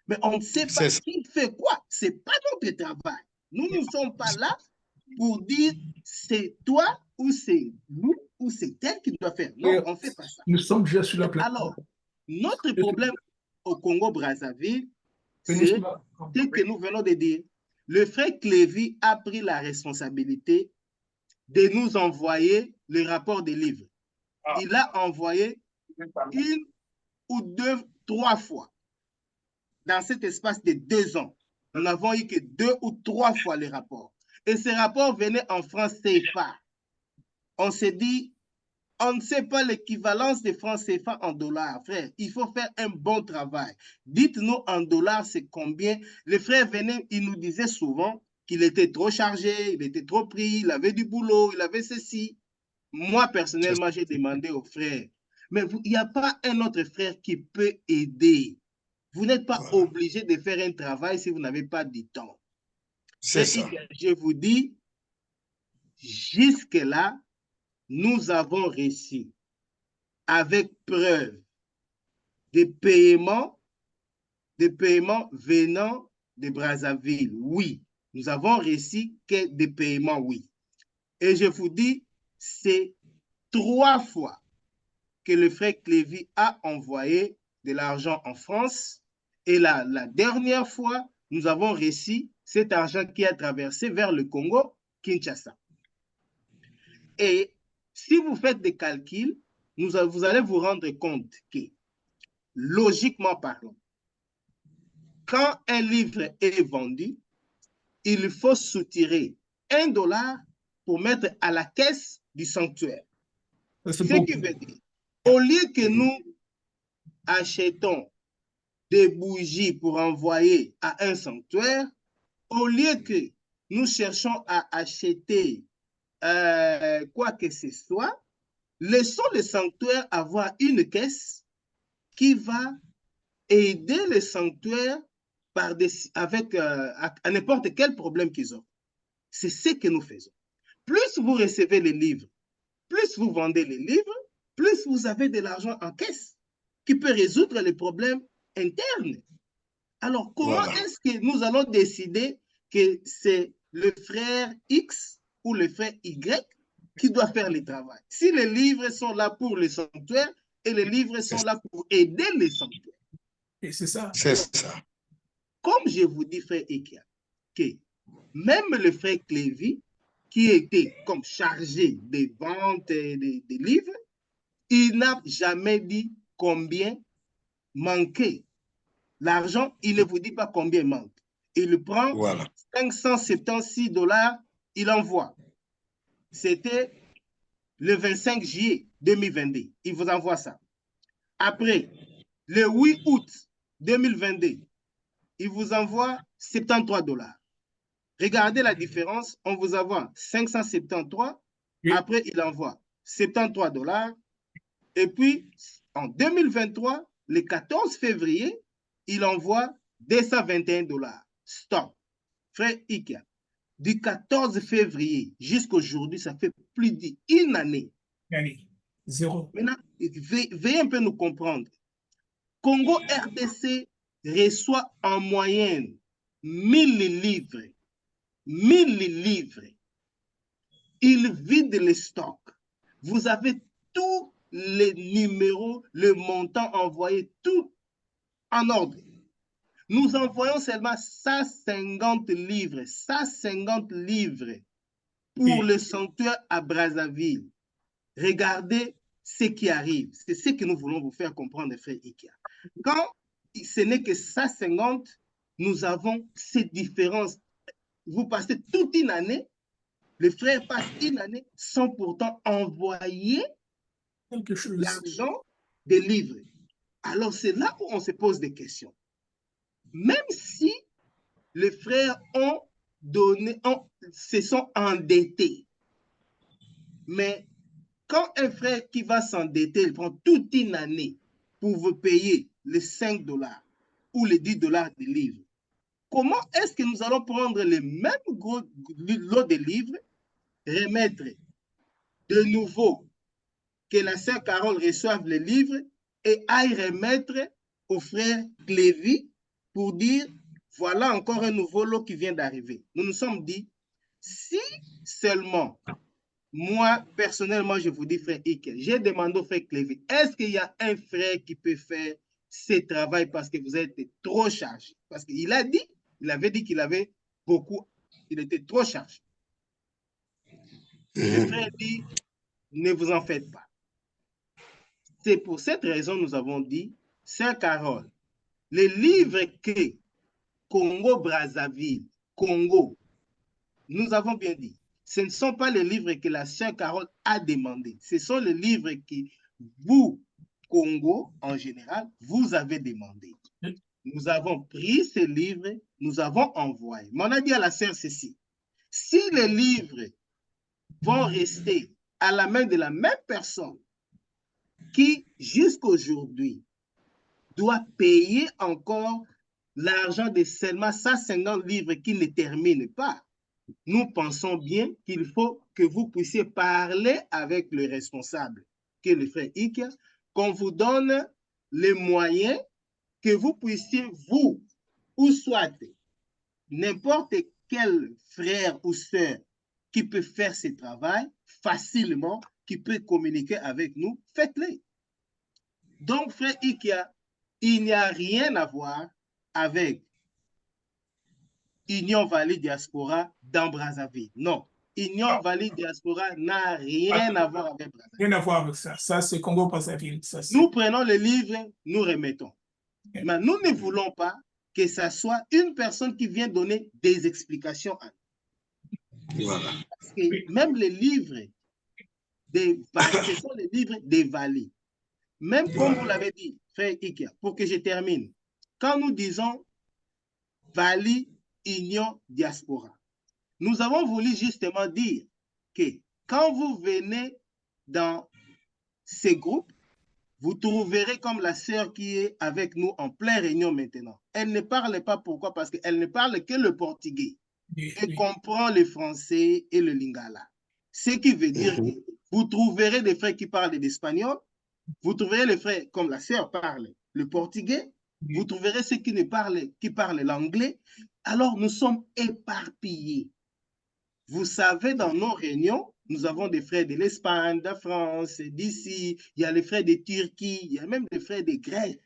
Speaker 3: mais on ne sait pas qui fait quoi. Ce n'est pas notre travail. Nous ne sommes pas là pour dire c'est toi ou c'est nous ou c'est elle qui doit faire. Non, on ne fait pas ça.
Speaker 2: Nous sommes déjà sur la plateforme.
Speaker 3: Alors, notre problème au Congo-Brazzaville, c'est ce que nous venons de dire. Le frère Clévy a pris la responsabilité de nous envoyer le rapport des livres. Il a envoyé 1 ou 2, 3 fois dans cet espace de 2 ans. Nous n'avons eu que 2 ou 3 fois le rapport. Et ce rapport venait en francs CFA. On s'est dit, on ne sait pas l'équivalence des francs CFA en dollars, frère. Il faut faire un bon travail. Dites-nous en dollars, c'est combien. Le frère venait, il nous disait souvent qu'il était trop chargé, il était trop pris, il avait du boulot, il avait ceci. Moi, personnellement, j'ai demandé au frère, mais il n'y a pas un autre frère qui peut aider. Vous n'êtes pas obligé de faire un travail si vous n'avez pas du temps.
Speaker 1: C'est ça.
Speaker 3: Je vous dis, jusque-là, nous avons réussi avec preuve des paiements venant de Brazzaville. Oui, nous avons réussi que des paiements, oui. Et je vous dis, c'est 3 fois que le frère Clévy a envoyé de l'argent en France. Et la dernière fois, nous avons réussi cet argent qui a traversé vers le Congo, Kinshasa. Et si vous faites des calculs, vous allez vous rendre compte que, logiquement parlant, quand un livre est vendu, il faut soutirer $1 pour mettre à la caisse du sanctuaire. Ce qui veut dire, au lieu que nous achetons des bougies pour envoyer à un sanctuaire, au lieu que nous cherchons à acheter quoi que ce soit, laissons le sanctuaire avoir une caisse qui va aider le sanctuaire avec à n'importe quel problème qu'ils ont. C'est ce que nous faisons. Plus vous recevez les livres, plus vous vendez les livres, plus vous avez de l'argent en caisse qui peut résoudre les problèmes internes. Alors, comment est-ce que nous allons décider que c'est le frère X ou le frère Y qui doit faire le travail? Si les livres sont là pour le sanctuaire et les livres sont là pour aider les sanctuaires.
Speaker 2: Et c'est ça.
Speaker 1: C'est ça.
Speaker 3: Comme je vous dis, frère Ikia, que même le frère Clévy, qui était comme chargé des ventes des livres, il n'a jamais dit combien manquait. L'argent, il ne vous dit pas combien manque. Il prend $576, il envoie. C'était le 25 juillet 2022. Il vous envoie ça. Après, le 8 août 2022, il vous envoie $73. Regardez la différence. On vous envoie 573. Oui. Après, il envoie $73. Et puis, en 2023, le 14 février, il envoie $221. Stop. Frère Ikia, du 14 février jusqu'à aujourd'hui, ça fait plus d'1 année.
Speaker 2: Zéro.
Speaker 3: Maintenant, veuillez un peu nous comprendre. Congo RDC reçoit en moyenne 1000 livres. 1000 livres. Il vide les stocks. Vous avez tous les numéros, le montant envoyé, tout en ordre. Nous envoyons seulement 150 livres, 150 livres pour le sanctuaire à Brazzaville. regardez ce qui arrive. C'est ce que nous voulons vous faire comprendre, frère Ikia. Quand ce n'est que 150, nous avons cette différence. Vous passez toute une année, les frères passent une année sans pourtant envoyer l'argent des livres. Alors c'est là où on se pose des questions. Même si les frères ont donné, se sont endettés, mais quand un frère qui va s'endetter, il prend toute une année pour vous payer les 5 $ ou les 10 $ des livres, comment est-ce que nous allons prendre les mêmes gros lots de livres, remettre de nouveau que la sœur Carole reçoive les livres et aille remettre au frère Clévy pour dire, voilà encore un nouveau lot qui vient d'arriver. Nous nous sommes dit, si seulement, moi, personnellement, je vous dis, frère Ike, j'ai demandé au frère Clévy, est-ce qu'il y a un frère qui peut faire ce travail parce que vous êtes trop chargé? Parce qu'il a dit, il avait dit qu'il avait beaucoup, il était trop chargé. Le frère dit, ne vous en faites pas. C'est pour cette raison que nous avons dit, Sœur Carole, les livres que Congo-Brazzaville, Congo, nous avons bien dit, ce ne sont pas les livres que la Sœur Carole a demandé. Ce sont les livres que vous, Congo, en général, vous avez demandé. Nous avons pris ces livres, nous avons envoyé. Mais on a dit à la Sœur ceci, si les livres vont rester à la main de la même personne qui, jusqu'aujourd'hui, doit payer encore l'argent de seulement 150 livres qui ne termine pas, nous pensons bien qu'il faut que vous puissiez parler avec le responsable, qui est le frère Ike, qu'on vous donne les moyens que vous puissiez, vous, ou soit n'importe quel frère ou sœur qui peut faire ce travail facilement, qui peut communiquer avec nous, faites-le. Donc, frère Ikia, il n'y a rien à voir avec Union Valley Diaspora dans Brazzaville. Non. Union Valley Diaspora n'a rien à voir avec Brazzaville.
Speaker 2: Rien à voir avec ça. Ça, c'est Congo-Brazzaville.
Speaker 3: Nous prenons le livre, nous remettons. Mais nous ne voulons pas que ça soit une personne qui vient donner des explications à nous. Voilà. Parce que même les livres, ce sont les livres des vallées. Même comme vous l'avez dit, frère Ikia, pour que je termine, quand nous disons Valley Union Diaspora, nous avons voulu justement dire que quand vous venez dans ces groupes, vous trouverez comme la sœur qui est avec nous en pleine réunion maintenant. Elle ne parle pas, pourquoi? Parce qu'elle ne parle que le portugais. Elle comprend le français et le lingala. Ce qui veut dire que vous trouverez des frères qui parlent l'espagnol, vous trouverez les frères, comme la sœur parle le portugais, vous trouverez ceux qui parlent l'anglais. Alors, nous sommes éparpillés. Vous savez, dans nos réunions, nous avons des frères de l'Espagne, de la France, d'ici, il y a les frères de Turquie, il y a même des frères de Grèce.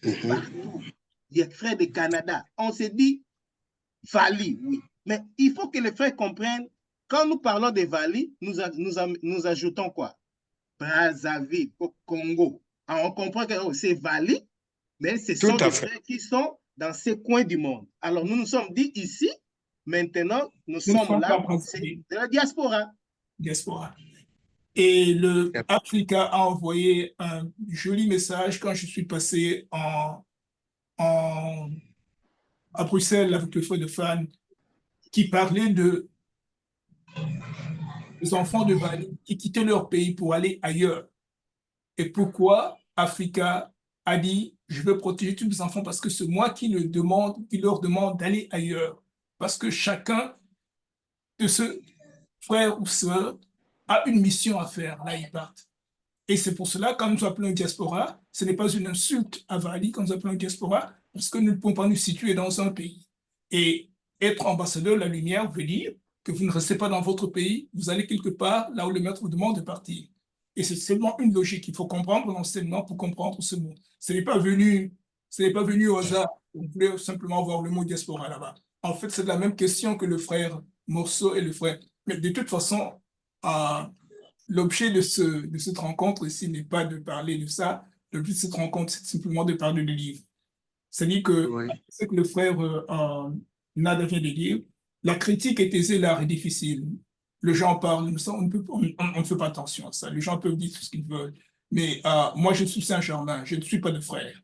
Speaker 3: Partout. Il y a des frères de Canada. On se dit, Valley, oui. Mais il faut que les frères comprennent, quand nous parlons de Valley, nous ajoutons quoi? Brazzaville, au Congo. Alors, on comprend que c'est Valley, mais ce sont des frères qui sont dans ces coins du monde. Alors, nous nous sommes dit ici, maintenant, nous sommes là, c'est de la diaspora.
Speaker 2: Diaspora. Et le Africa a envoyé un joli message quand je suis passé à Bruxelles avec le frère de Fan, qui parlait des enfants de Valley qui quittaient leur pays pour aller ailleurs. Et pourquoi Africa a dit, je veux protéger tous les enfants parce que c'est moi qui leur demande d'aller ailleurs. Parce que chacun de ce frère ou sœur a une mission à faire, là ils partent. Et c'est pour cela, quand nous appelons diaspora, ce n'est pas une insulte à Valley quand nous appelons diaspora, parce que nous ne pouvons pas nous situer dans un pays. Et être ambassadeur de la lumière veut dire que vous ne restez pas dans votre pays, vous allez quelque part là où le maître vous demande de partir. Et c'est seulement une logique. Il faut comprendre l'enseignement pour comprendre ce mot. Ce n'est pas venu au hasard. On voulait simplement voir le mot diaspora là-bas. En fait, c'est la même question que le frère Morceau et le frère. Mais de toute façon, l'objet de cette rencontre ici n'est pas de parler de ça. L'objet de cette rencontre, c'est simplement de parler de livres. C'est-à-dire que
Speaker 4: Oui.
Speaker 2: ce que le frère Nada vient de dire, la critique est aisée, l'art est difficile. Les gens parlent, on ne fait pas attention à ça. Les gens peuvent dire tout ce qu'ils veulent. Mais moi, je suis Saint-Germain, je ne suis pas de frère.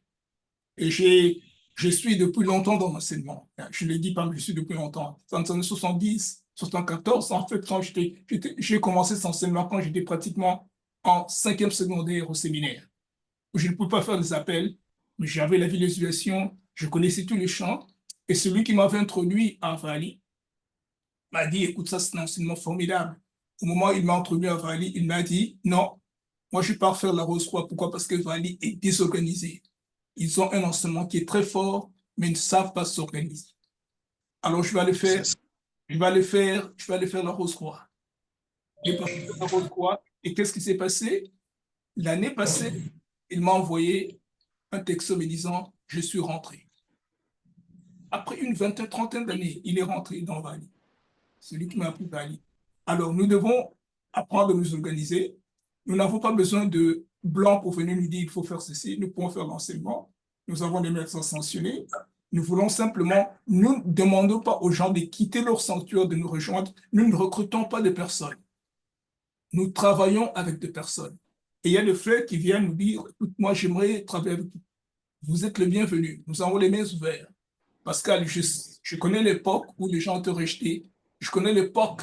Speaker 2: Et je suis depuis longtemps dans l'enseignement. Je l'ai dit, je suis depuis longtemps. Dans les années 70, 74, en fait, quand j'ai commencé cet enseignement quand j'étais pratiquement en 5e secondaire au séminaire. Je ne pouvais pas faire des appels, mais j'avais la visualisation, je connaissais tous les chants. Et celui qui m'avait introduit à Vali m'a dit, écoute, ça c'est un enseignement formidable. Au moment où il m'a introduit à Vali, il m'a dit, non, moi je ne vais pas faire la Rose-Croix. Pourquoi? Parce que Vali est désorganisé. Ils ont un enseignement qui est très fort, mais ils ne savent pas s'organiser. Alors je vais aller faire, je vais aller faire la Rose-Croix. J'ai pas fait la Rose-Croix. Et qu'est-ce qui s'est passé? L'année passée, il m'a envoyé un texto me disant, je suis rentré. Après une vingtaine, trentaine d'années, il est rentré dans Vali. Celui qui m'a appris Vali. Alors, nous devons apprendre à nous organiser. Nous n'avons pas besoin de blancs pour venir nous dire il faut faire ceci. Nous pouvons faire l'enseignement. Nous avons des maîtres sanctionnés. Nous voulons simplement, nous ne demandons pas aux gens de quitter leur sanctuaire, de nous rejoindre. Nous ne recrutons pas de personnes. Nous travaillons avec des personnes. Et il y a des frères qui viennent nous dire, écoute, moi, j'aimerais travailler avec vous. Vous êtes le bienvenu. Nous avons les mains ouvertes. Pascal, je connais l'époque où les gens te rejetaient. Je connais l'époque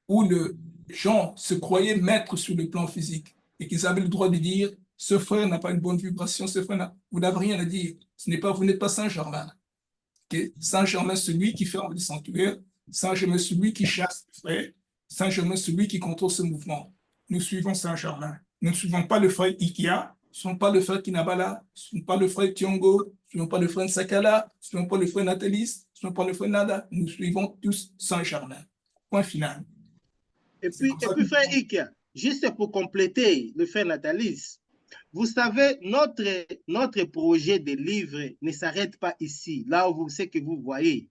Speaker 2: où les gens se croyaient maîtres sur le plan physique et qu'ils avaient le droit de dire ce frère n'a pas une bonne vibration, ce frère vous n'avez rien à dire. Vous n'êtes pas Saint-Germain. Okay? Saint-Germain, celui qui ferme les sanctuaires. Saint-Germain, celui qui chasse les frères. Saint-Germain, celui qui contrôle ce mouvement. Nous suivons Saint-Germain. Nous ne suivons pas le frère Ikia. Ce ne sont pas le frère Kinabala, ce ne sont pas le frère Tiongo, ce ne sont pas le frère Sakala, ce ne sont pas le frère Nathalie, ce ne sont pas le frère Nada. Nous suivons tous Saint-Germain. Point final.
Speaker 3: Et puis frère Ikia, juste pour compléter le frère Nathalie, vous savez, notre projet de livre ne s'arrête pas ici, là où vous savez que vous voyez.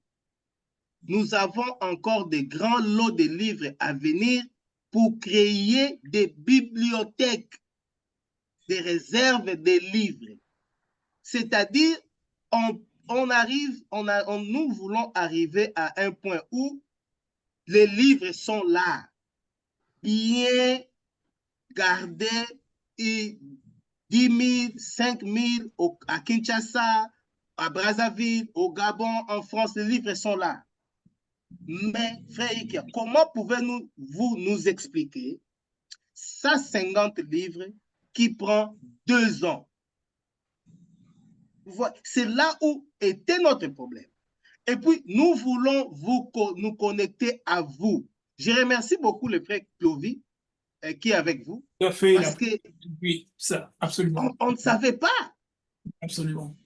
Speaker 3: Nous avons encore de grands lots de livres à venir pour créer des bibliothèques, des réserves de livres. C'est-à-dire, nous voulons arriver à un point où les livres sont là, bien gardés, et 10 000, 5 000 à Kinshasa, à Brazzaville, au Gabon, en France, les livres sont là. Mais, frère Ikia, comment pouvez-vous nous expliquer 150 livres qui prend 2 ans? C'est là où était notre problème. Et puis, nous voulons nous connecter à vous. Je remercie beaucoup le frère Clovis qui est avec vous.
Speaker 2: Tout à fait.
Speaker 3: Parce que
Speaker 2: oui, ça, absolument.
Speaker 3: On ne savait pas.
Speaker 2: Absolument.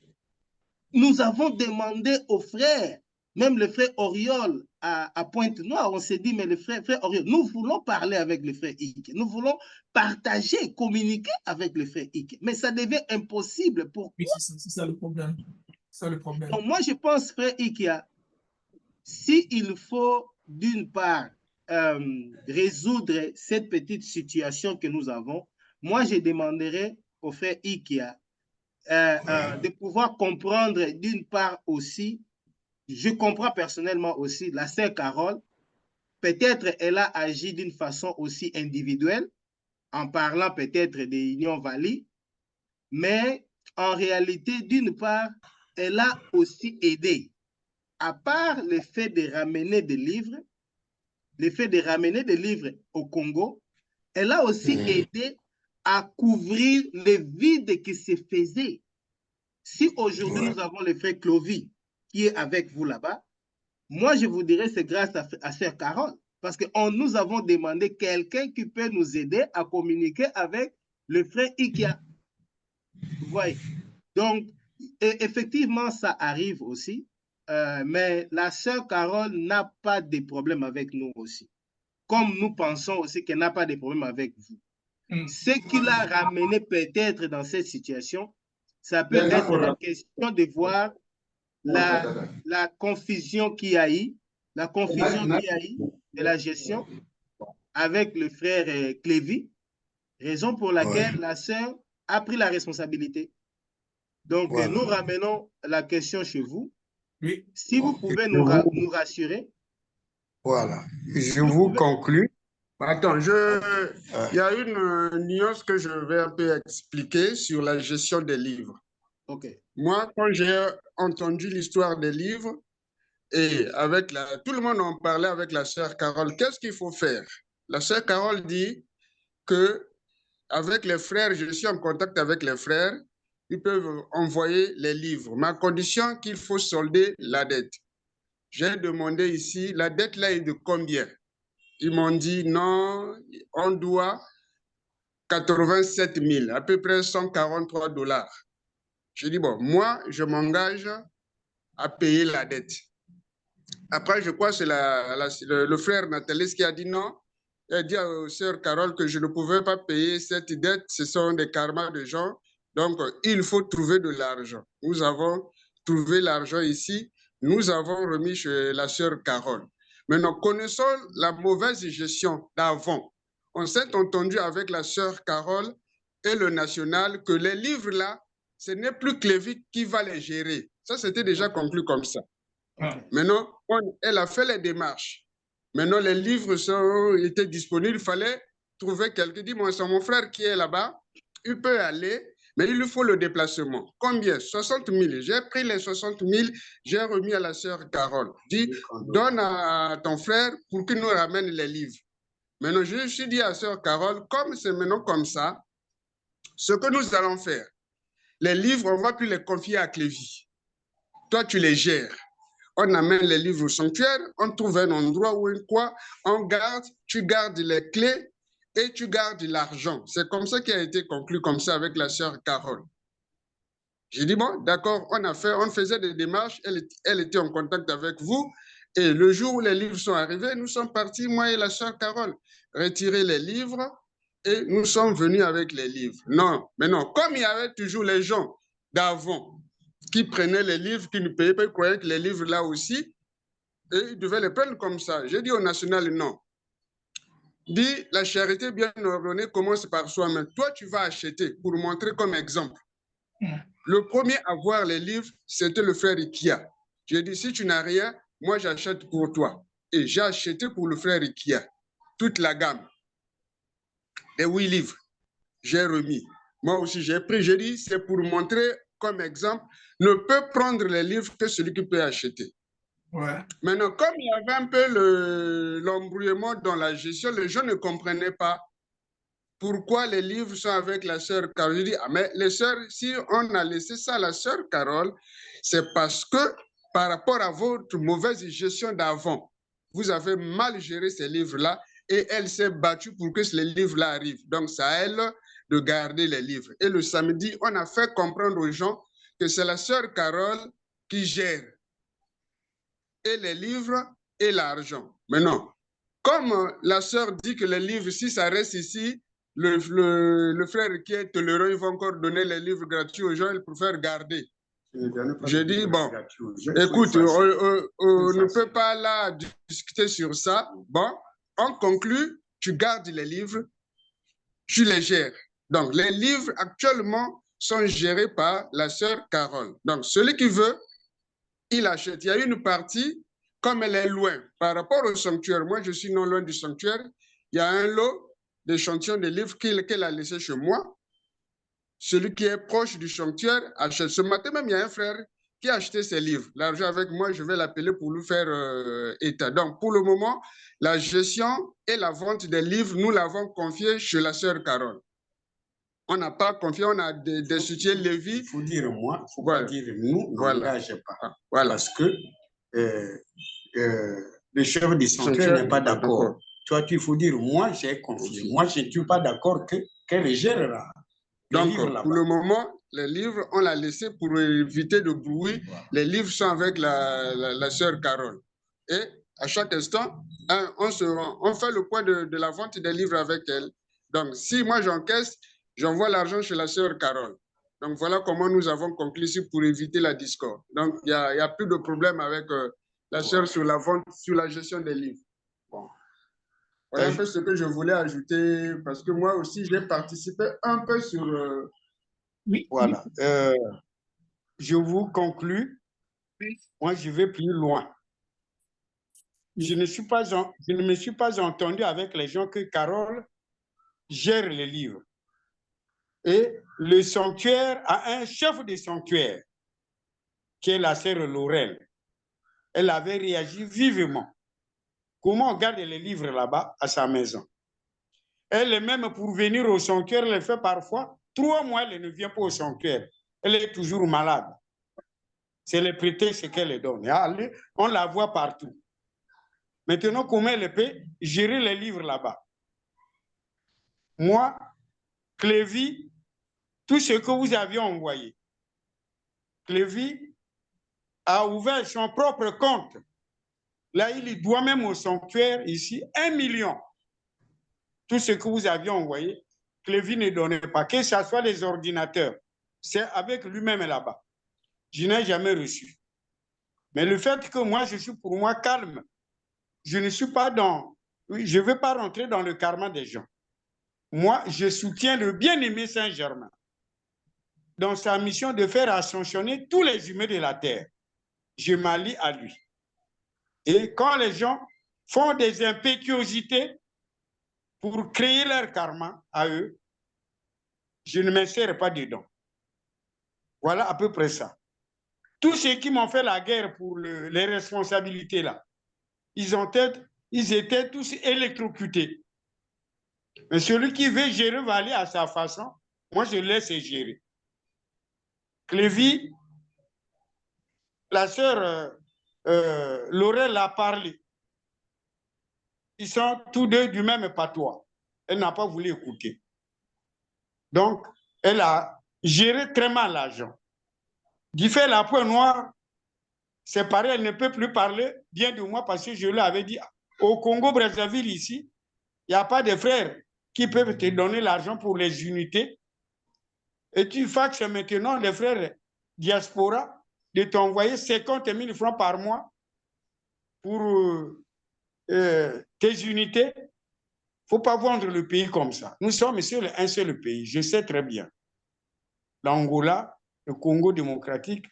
Speaker 3: Nous avons demandé aux frères, même le frère Oriol à Pointe-Noire, on s'est dit, mais le frère Oriol, nous voulons parler avec le frère Ike. Nous voulons partager, communiquer avec le frère Ike. Mais ça devient impossible. Pourquoi?
Speaker 2: Oui, c'est ça le problème. C'est ça le problème.
Speaker 3: Donc, moi, je pense, frère Ikia, s'il faut, d'une part, résoudre cette petite situation que nous avons, moi, je demanderais au frère Ikia de pouvoir comprendre, d'une part aussi, je comprends personnellement aussi, la sœur Carole, peut-être elle a agi d'une façon aussi individuelle, en parlant peut-être des Union Valley, mais en réalité, d'une part, elle a aussi aidé. À part le fait de ramener des livres, au Congo, elle a aussi aidé à couvrir les vides qui se faisaient. Si aujourd'hui nous avons le frère Clovis qui est avec vous là-bas, moi je vous dirais c'est grâce à sœur Carole, parce que nous avons demandé quelqu'un qui peut nous aider à communiquer avec le frère Ikia. Vous voyez? Donc, effectivement, ça arrive aussi, mais la sœur Carole n'a pas de problème avec nous aussi. Comme nous pensons aussi qu'elle n'a pas de problème avec vous. Ce qui l'a ramené peut-être dans cette situation, ça peut être la question de voir la confusion qu'il y a eu, de la gestion avec le frère Clévy, Raison pour laquelle la sœur a pris la responsabilité. Donc, nous ramenons la question chez vous.
Speaker 2: Oui.
Speaker 3: Si vous pouvez nous rassurer.
Speaker 1: Voilà. Je vous conclus. Attends, il y a une nuance que je vais un peu expliquer sur la gestion des livres.
Speaker 3: Okay.
Speaker 1: Moi, quand j'ai entendu l'histoire des livres, et tout le monde en parlait avec la sœur Carole, qu'est-ce qu'il faut faire? La sœur Carole dit que avec les frères, je suis en contact avec les frères, ils peuvent envoyer les livres, mais à condition qu'il faut solder la dette. J'ai demandé ici, la dette là est de combien? Ils m'ont dit non, on doit 87 000, à peu près 143 $. J'ai dit, bon, moi, je m'engage à payer la dette. Après, je crois que c'est le frère Nathalie qui a dit non. Il a dit à sœur Carole que je ne pouvais pas payer cette dette. Ce sont des karmas de gens. Donc, il faut trouver de l'argent. Nous avons trouvé l'argent ici. Nous avons remis chez la sœur Carole. Maintenant, connaissons la mauvaise gestion d'avant. On s'est entendu avec la sœur Carole et le national que les livres là, ce n'est plus Clévite qui va les gérer. Ça, c'était déjà conclu comme ça. Maintenant, elle a fait les démarches. Maintenant, les livres étaient disponibles. Il fallait trouver quelqu'un. Dis-moi, c'est mon frère qui est là-bas. Il peut aller, mais il lui faut le déplacement. Combien? 60 000. J'ai pris les 60 000, j'ai remis à la sœur Carole. Dis, donne à ton frère pour qu'il nous ramène les livres. Maintenant, je suis dit à la sœur Carole, comme c'est maintenant comme ça, ce que nous allons faire, les livres, on ne va plus les confier à Clévy. Toi, tu les gères. On amène les livres au sanctuaire, on trouve un endroit où on garde, tu gardes les clés et tu gardes l'argent. C'est comme ça qui a été conclu comme ça avec la sœur Carole. J'ai dit, bon, d'accord, on faisait des démarches, elle était en contact avec vous, et le jour où les livres sont arrivés, nous sommes partis, moi et la sœur Carole, retirer les livres, et nous sommes venus avec les livres. Non, mais non, comme il y avait toujours les gens d'avant, qui prenaient les livres, qui ne payaient pas, ils croyaient que les livres là aussi, et ils devaient les prendre comme ça. J'ai dit au national, non. Dit, la charité bien ordonnée commence par soi-même. Toi, tu vas acheter, pour montrer comme exemple. Le premier à voir les livres, c'était le frère Ikia. J'ai dit, si tu n'as rien, moi j'achète pour toi. Et j'ai acheté pour le frère Ikia toute la gamme. Les 8 livres, j'ai remis. Moi aussi, j'ai pris, j'ai dit, c'est pour montrer comme exemple, ne peut prendre les livres que celui qui peut acheter.
Speaker 2: Ouais.
Speaker 1: Maintenant, comme il y avait un peu l'embrouillement dans la gestion, les gens ne comprenaient pas pourquoi les livres sont avec la sœur Carole. Je dis, ah, mais les sœurs, si on a laissé ça à la sœur Carole, c'est parce que par rapport à votre mauvaise gestion d'avant, vous avez mal géré ces livres-là et elle s'est battue pour que les livres-là arrivent. Donc, c'est à elle de garder les livres. Et le samedi, on a fait comprendre aux gens que c'est la sœur Carole qui gère et les livres et l'argent. Maintenant, comme la sœur dit que les livres, si ça reste ici, le frère qui est tolérant, il va encore donner les livres gratuits aux gens, il préfère garder. Je dis, bon, écoute, on ne peut pas là discuter sur ça. Bon, on conclut, tu gardes les livres, tu les gères. Donc, les livres actuellement sont gérés par la sœur Carole. Donc, celui qui veut, il achète. Il y a une partie, comme elle est loin par rapport au sanctuaire. Moi, je suis non loin du sanctuaire. Il y a un lot d'échantillons de livres qu'elle a laissé chez moi. Celui qui est proche du sanctuaire achète. Ce matin même, il y a un frère qui a acheté ses livres. L'argent avec moi, je vais l'appeler pour lui faire état. Donc, pour le moment, la gestion et la vente des livres, nous l'avons confié chez la sœur Carole. On n'a pas confié, on a des soutiens Lévi.
Speaker 4: Il faut dire moi, il ne faut pas dire nous, n'engage pas.
Speaker 1: Voilà.
Speaker 4: Parce que le chef du sanctuaire n'est pas d'accord. Toi, il faut dire moi, j'ai confié. Moi, je ne suis pas d'accord qu'elle gérera.
Speaker 1: Donc, pour le moment, les livres, on l'a laissé pour éviter de bruit. Voilà. Les livres sont avec la sœur Carole. Et à chaque instant, on fait le point de la vente des livres avec elle. Donc, si moi j'encaisse, j'envoie l'argent chez la sœur Carole. Donc, voilà comment nous avons conclu ici pour éviter la discorde. Donc, il n'y a plus de problème avec la sœur sur la vente, sur la gestion des livres. Bon.
Speaker 5: Voilà un peu ce que je voulais ajouter, parce que moi aussi, j'ai participé un peu sur...
Speaker 2: Oui.
Speaker 1: Voilà. Je vous conclus. Moi, je vais plus loin. Je ne me suis pas entendu avec les gens que Carole gère les livres. Et le sanctuaire a un chef de sanctuaire, qui est la sœur Laurel. Elle avait réagi vivement. Comment on garde les livres là-bas à sa maison? Elle, même pour venir au sanctuaire, elle fait parfois 3 mois, elle ne vient pas au sanctuaire. Elle est toujours malade. C'est le prétexte qu'elle donne. On la voit partout. Maintenant, comment elle peut gérer les livres là-bas? Moi, Clévy, tout ce que vous aviez envoyé, Clévy a ouvert son propre compte. Là, il doit même au sanctuaire ici 1 million. Tout ce que vous aviez envoyé, Clévy ne donnait pas, que ce soit les ordinateurs. C'est avec lui-même là-bas. Je n'ai jamais reçu. Mais le fait que moi, je suis pour moi calme, je ne suis pas dans... Je ne veux pas rentrer dans le karma des gens. Moi, je soutiens le bien-aimé Saint-Germain dans sa mission de faire ascensionner tous les humains de la terre. Je m'allie à lui. Et quand les gens font des impétuosités pour créer leur karma à eux, je ne m'insère pas dedans. Voilà à peu près ça. Tous ceux qui m'ont fait la guerre pour les responsabilités là, ils étaient tous électrocutés. Mais celui qui veut gérer va aller à sa façon. Moi, je laisse gérer. Clévy, la sœur Laurel a parlé. Ils sont tous deux du même patois. Elle n'a pas voulu écouter. Donc, elle a géré très mal l'argent. Du fait la pointe noire, c'est pareil, elle ne peut plus parler bien de moi parce que je lui avais dit, au Congo-Brazzaville ici, il n'y a pas de frères qui peuvent te donner l'argent pour les unités. Et tu faxes maintenant les frères diaspora de t'envoyer 50 000 francs par mois pour tes unités. Il ne faut pas vendre le pays comme ça. Nous sommes sur un seul pays, je sais très bien. L'Angola, le Congo démocratique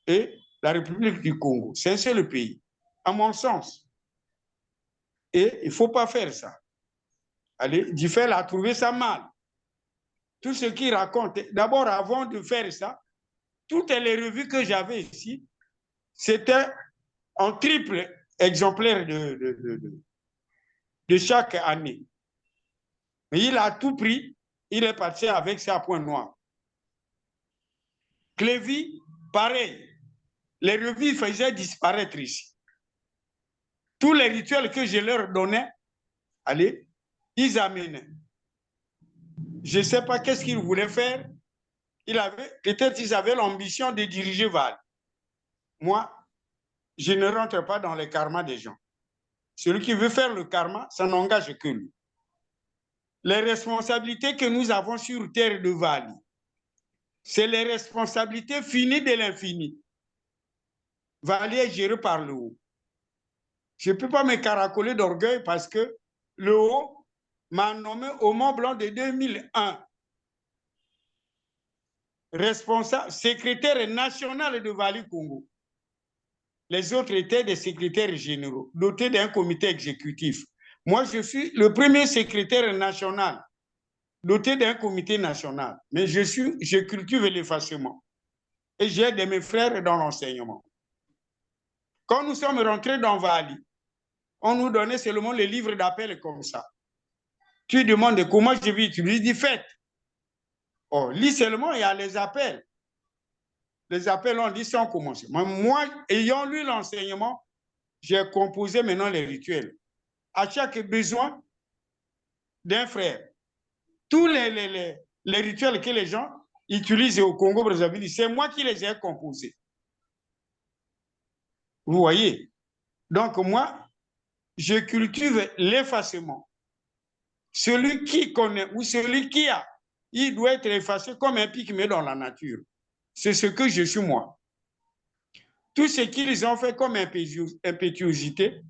Speaker 1: et la République du Congo. C'est un seul pays, à mon sens. Et il ne faut pas faire ça. Allez, Diffel a trouvé ça mal. Tout ce qu'il raconte, d'abord, avant de faire ça, toutes les revues que j'avais ici, c'était en triple exemplaire de chaque année. Mais il a tout pris, il est parti avec sa pointe noire. Clévy, pareil. Les revues faisaient disparaître ici. Tous les rituels que je leur donnais, allez, ils amenaient. Je ne sais pas qu'est-ce qu'ils voulaient faire. Peut-être qu'ils avaient l'ambition de diriger Val. Moi, je ne rentre pas dans les karmas des gens. Celui qui veut faire le karma, ça n'engage que lui. Les responsabilités que nous avons sur terre de Val, c'est les responsabilités finies de l'infini. Val est géré par le haut. Je ne peux pas me caracoler d'orgueil parce que le haut m'a nommé au Mont Blanc de 2001. Responsable, secrétaire national de Vali Congo. Les autres étaient des secrétaires généraux, dotés d'un comité exécutif. Moi, je suis le premier secrétaire national, doté d'un comité national. Mais je cultive l'effacement. Et j'ai de mes frères dans l'enseignement. Quand nous sommes rentrés dans Vali, on nous donnait seulement les livres d'appel comme ça. Tu demandes comment je vis, tu lui dis faites. Oh, lis seulement, il y a les appels. Les appels, on dit sans commencer. Moi, ayant lu l'enseignement, j'ai composé maintenant les rituels. À chaque besoin d'un frère, tous les rituels que les gens utilisent au Congo-Brazzaville, c'est moi qui les ai composés. Vous voyez? Donc moi, je cultive l'effacement. Celui qui connaît ou celui qui a, il doit être effacé comme un pygmée dans la nature. C'est ce que je suis moi. Tout ce qu'ils ont fait comme impétuosité,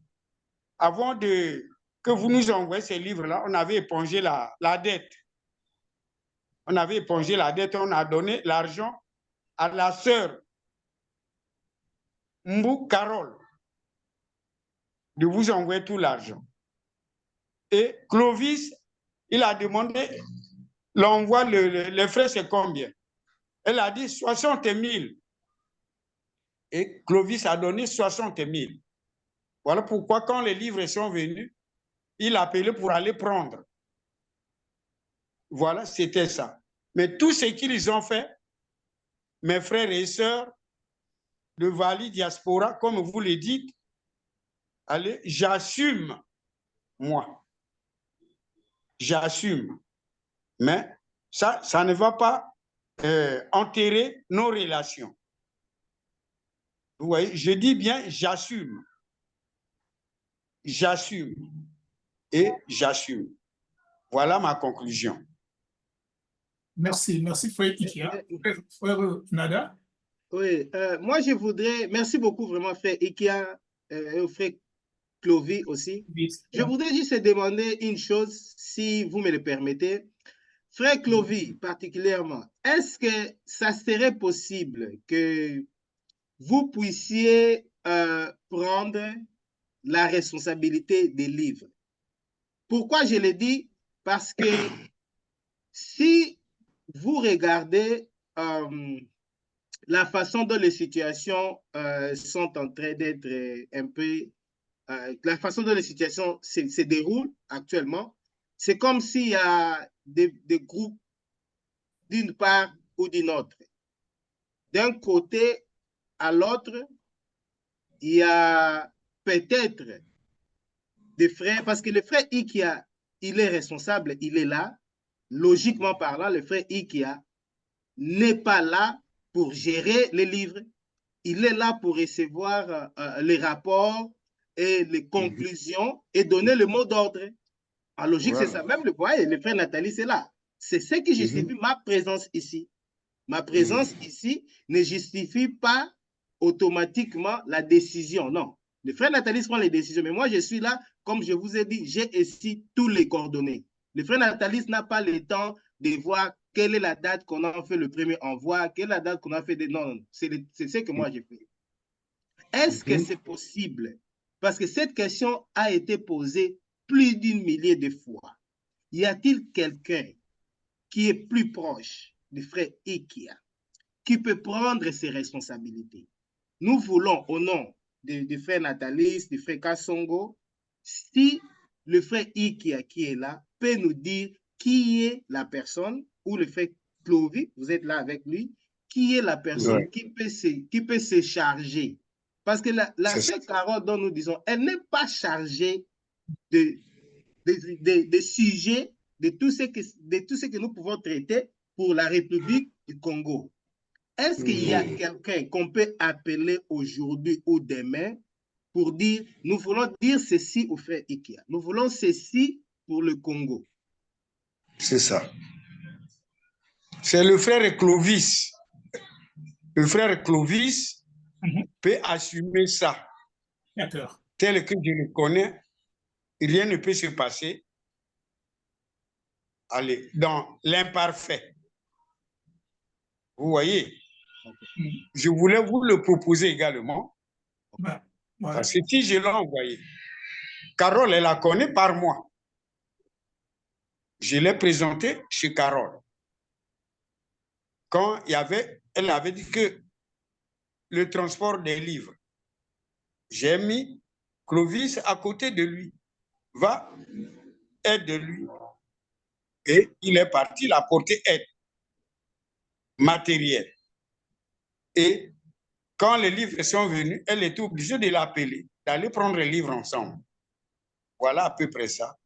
Speaker 1: avant de que vous nous envoyez ces livres-là, on avait épongé la dette. On avait épongé la dette, on a donné l'argent à la sœur Mbou Carole de vous envoyer tout l'argent. Et Clovis, il a demandé l'envoi, les frais, c'est combien? Elle a dit 60 000. Et Clovis a donné 60 000. Voilà pourquoi, quand les livres sont venus, il a appelé pour aller prendre. Voilà, c'était ça. Mais tout ce qu'ils ont fait, mes frères et sœurs de Vali Diaspora, comme vous le dites, allez, j'assume, moi. J'assume. Mais ça ne va pas enterrer nos relations. Vous voyez, je dis bien j'assume. J'assume. Et j'assume. Voilà ma conclusion.
Speaker 2: Merci, merci frère Ikia. Frère Nada.
Speaker 3: Oui, moi je voudrais, merci beaucoup vraiment frère Ikia et frère Clovis aussi. Je voudrais juste demander une chose, si vous me le permettez. Frère Clovis, particulièrement, est-ce que ça serait possible que vous puissiez prendre la responsabilité des livres? Pourquoi je le dis? Parce que si vous regardez la façon dont les situations sont en train d'être un peu... la façon dont les situations se déroulent actuellement, c'est comme s'il y a des groupes d'une part ou d'une autre. D'un côté à l'autre, il y a peut-être des frères, parce que le frère Ikia, il est responsable, il est là. Logiquement parlant, le frère Ikia n'est pas là pour gérer les livres. Il est là pour recevoir les rapports et les conclusions et donner le mot d'ordre. En logique, c'est ça. Même le frère Nathalie, c'est là. C'est ce qui justifie ma présence ici. Ma présence ici ne justifie pas automatiquement la décision. Non. Le frère Nathalie prend les décisions. Mais moi, je suis là, comme je vous ai dit, j'ai ici tous les coordonnées. Le frère Nathalie n'a pas le temps de voir quelle est la date qu'on a fait le premier envoi, quelle est la date qu'on a fait des... Non, c'est ce que moi j'ai fait. Est-ce que c'est possible? Parce que cette question a été posée plus d'une millier de fois. Y a-t-il quelqu'un qui est plus proche du frère Ikia, qui peut prendre ses responsabilités? Nous voulons, au nom du frère Nathalie, du frère Kassongo, si le frère Ikia qui est là peut nous dire qui est la personne, ou le frère Clovis, vous êtes là avec lui, qui est la personne qui peut se charger. Parce que la sœur Carole dont nous disons, elle n'est pas chargée des sujets, de tout ce que nous pouvons traiter pour la République du Congo. Est-ce qu'il y a quelqu'un qu'on peut appeler aujourd'hui ou demain pour dire, nous voulons dire ceci au frère Ikia, nous voulons ceci pour le Congo?
Speaker 1: C'est ça. C'est le frère Clovis. Le frère Clovis peut assumer ça.
Speaker 2: D'accord.
Speaker 1: Tel que je le connais, rien ne peut se passer. Allez, dans l'imparfait. Vous voyez? Je voulais vous le proposer également.
Speaker 2: Voilà.
Speaker 1: Parce que si je l'ai envoyé, Carole, elle la connaît par moi. Je l'ai présenté chez Carole. Quand elle avait dit que le transport des livres, j'ai mis Clovis à côté de lui. Va, aide-lui. Et il est parti la porter aide matérielle. Et quand les livres sont venus, elle était obligée de l'appeler, d'aller prendre les livres ensemble. Voilà à peu près ça.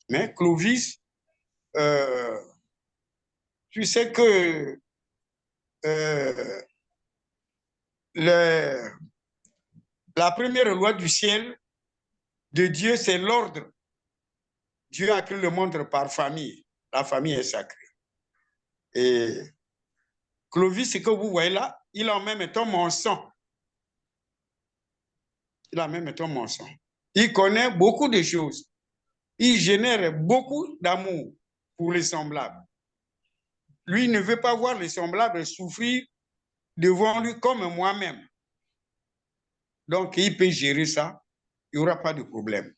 Speaker 1: Mais Clovis, tu sais que la première loi du ciel de Dieu, c'est l'ordre. Dieu a créé le monde par famille. La famille est sacrée. Et Clovis, ce que vous voyez là, il a en même temps mon sang. Il a en même temps mon sang. Il connaît beaucoup de choses. il génère beaucoup d'amour pour les semblables. Lui ne veut pas voir les semblables souffrir devant lui comme moi-même. Donc, il peut gérer ça, il n'y aura pas de problème.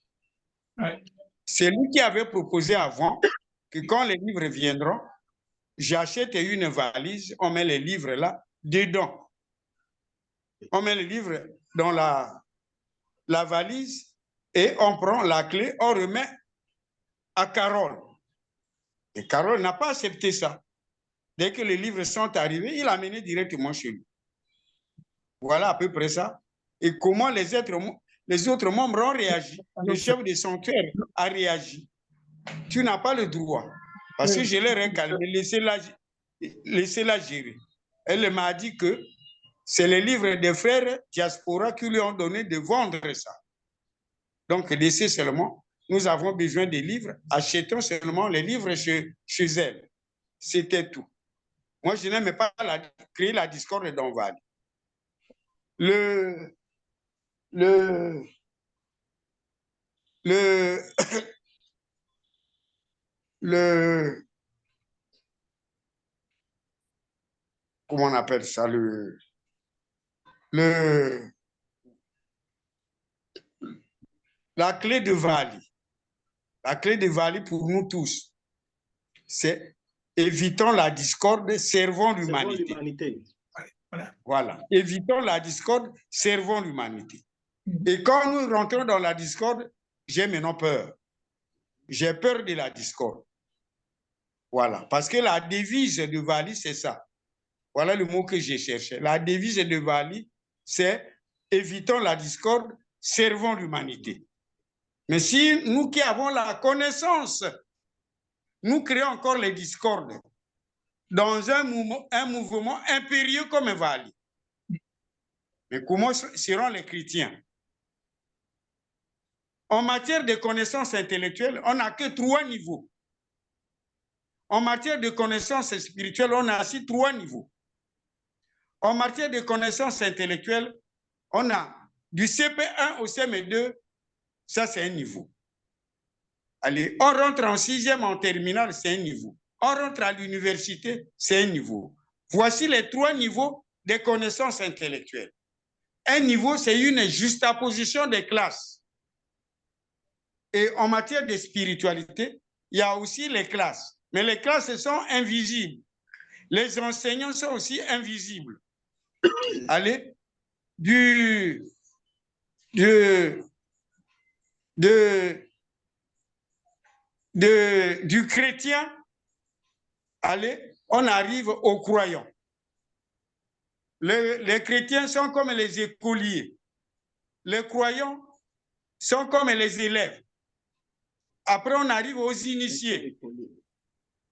Speaker 2: Ouais.
Speaker 1: C'est lui qui avait proposé avant que quand les livres viendront, j'achète une valise, on met les livres là, dedans. On met les livres dans la valise et on prend la clé, on remet à Carole. Et Carole n'a pas accepté ça. Dès que les livres sont arrivés, il a amené directement chez lui. Voilà à peu près ça. Et comment les autres membres ont réagi. Le chef de sanctuaire a réagi. Tu n'as pas le droit. Parce que je l'ai recalmé, laissez-la gérer. Elle m'a dit que c'est les livres des frères diaspora qui lui ont donné de vendre ça. Donc, laissez seulement. Nous avons besoin des livres. Achetons seulement les livres chez elle. C'était tout. Moi, je n'aimais pas créer la discorde dans Val. Comment on appelle ça? La clé de Vali. La clé de Vali pour nous tous, c'est évitons la discorde, servons l'humanité. Voilà. Évitons la discorde, servons l'humanité. Et quand nous rentrons dans la discorde, j'ai maintenant peur. J'ai peur de la discorde. Voilà. Parce que la devise de Vali, c'est ça. Voilà le mot que j'ai cherché. La devise de Vali, c'est évitons la discorde, servons l'humanité. Mais si nous qui avons la connaissance, nous créons encore les discordes dans un mouvement impérieux comme Vali. Mais comment seront les chrétiens? En matière de connaissances intellectuelles, on n'a que 3 niveaux. En matière de connaissances spirituelles, on a aussi 3 niveaux. En matière de connaissances intellectuelles, on a du CP1 au CM2, ça c'est un niveau. Allez, on rentre en 6e, en terminale, c'est un niveau. On rentre à l'université, c'est un niveau. Voici les 3 niveaux des connaissances intellectuelles. Un niveau, c'est une juxtaposition des classes. Et en matière de spiritualité, il y a aussi les classes. Mais les classes sont invisibles. Les enseignants sont aussi invisibles. Allez, du chrétien, allez, on arrive aux croyants. Les chrétiens sont comme les écoliers. Les croyants sont comme les élèves. Après, on arrive aux initiés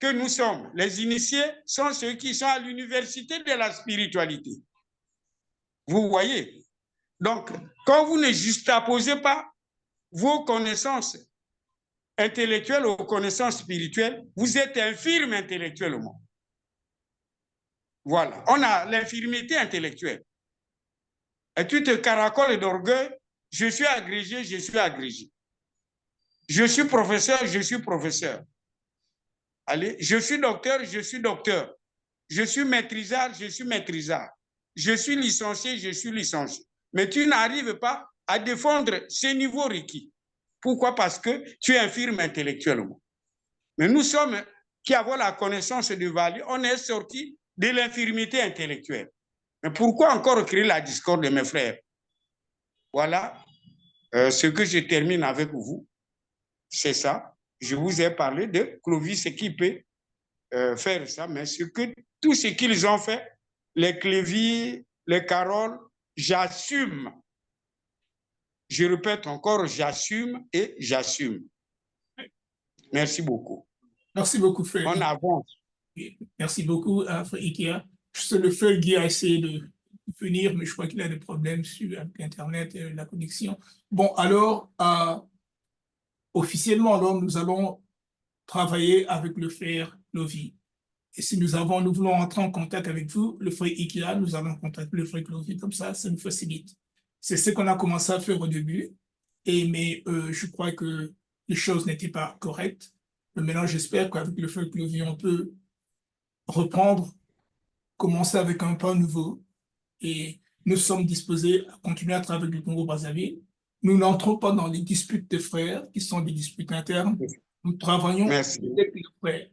Speaker 1: que nous sommes. Les initiés sont ceux qui sont à l'université de la spiritualité. Vous voyez? Donc, quand vous ne juxtaposez pas vos connaissances intellectuelles aux connaissances spirituelles, vous êtes infirme intellectuellement. Voilà. On a l'infirmité intellectuelle. Et tu te caracoles d'orgueil, je suis agrégé, je suis agrégé. Je suis professeur, je suis professeur. Allez, je suis docteur, je suis docteur. Je suis maîtrisard, je suis maîtrisard. Je suis licencié, je suis licencié. Mais tu n'arrives pas à défendre ces niveaux requis. Pourquoi? Parce que tu es infirme intellectuellement. Mais nous sommes, qui avons la connaissance de Vali, on est sortis de l'infirmité intellectuelle. Mais pourquoi encore créer la discorde de mes frères? Voilà ce que je termine avec vous. C'est ça. Je vous ai parlé de Clovis qui peut faire ça, mais tout ce qu'ils ont fait, les Clévis, les Caroles, j'assume. Je répète encore, j'assume et j'assume. Merci beaucoup.
Speaker 2: Merci beaucoup, frère.
Speaker 1: On avance.
Speaker 2: Merci beaucoup, frère Ikia. C'est le frère Guy a essayé de venir, mais je crois qu'il a des problèmes avec Internet et la connexion. Bon, alors, officiellement, alors, nous allons travailler avec le frère Clovis. Et si nous voulons entrer en contact avec vous, le frère Ikia, nous allons contacter le frère Clovis, comme ça nous facilite. C'est ce qu'on a commencé à faire au début, mais je crois que les choses n'étaient pas correctes. Mais maintenant, j'espère qu'avec le feu Clovis, on peut reprendre, commencer avec un pas nouveau. Et nous sommes disposés à continuer à travailler avec le Congo-Brazzaville. Nous n'entrons pas dans les disputes des frères, qui sont des disputes internes. Nous travaillons
Speaker 1: Merci.
Speaker 2: avec les frères.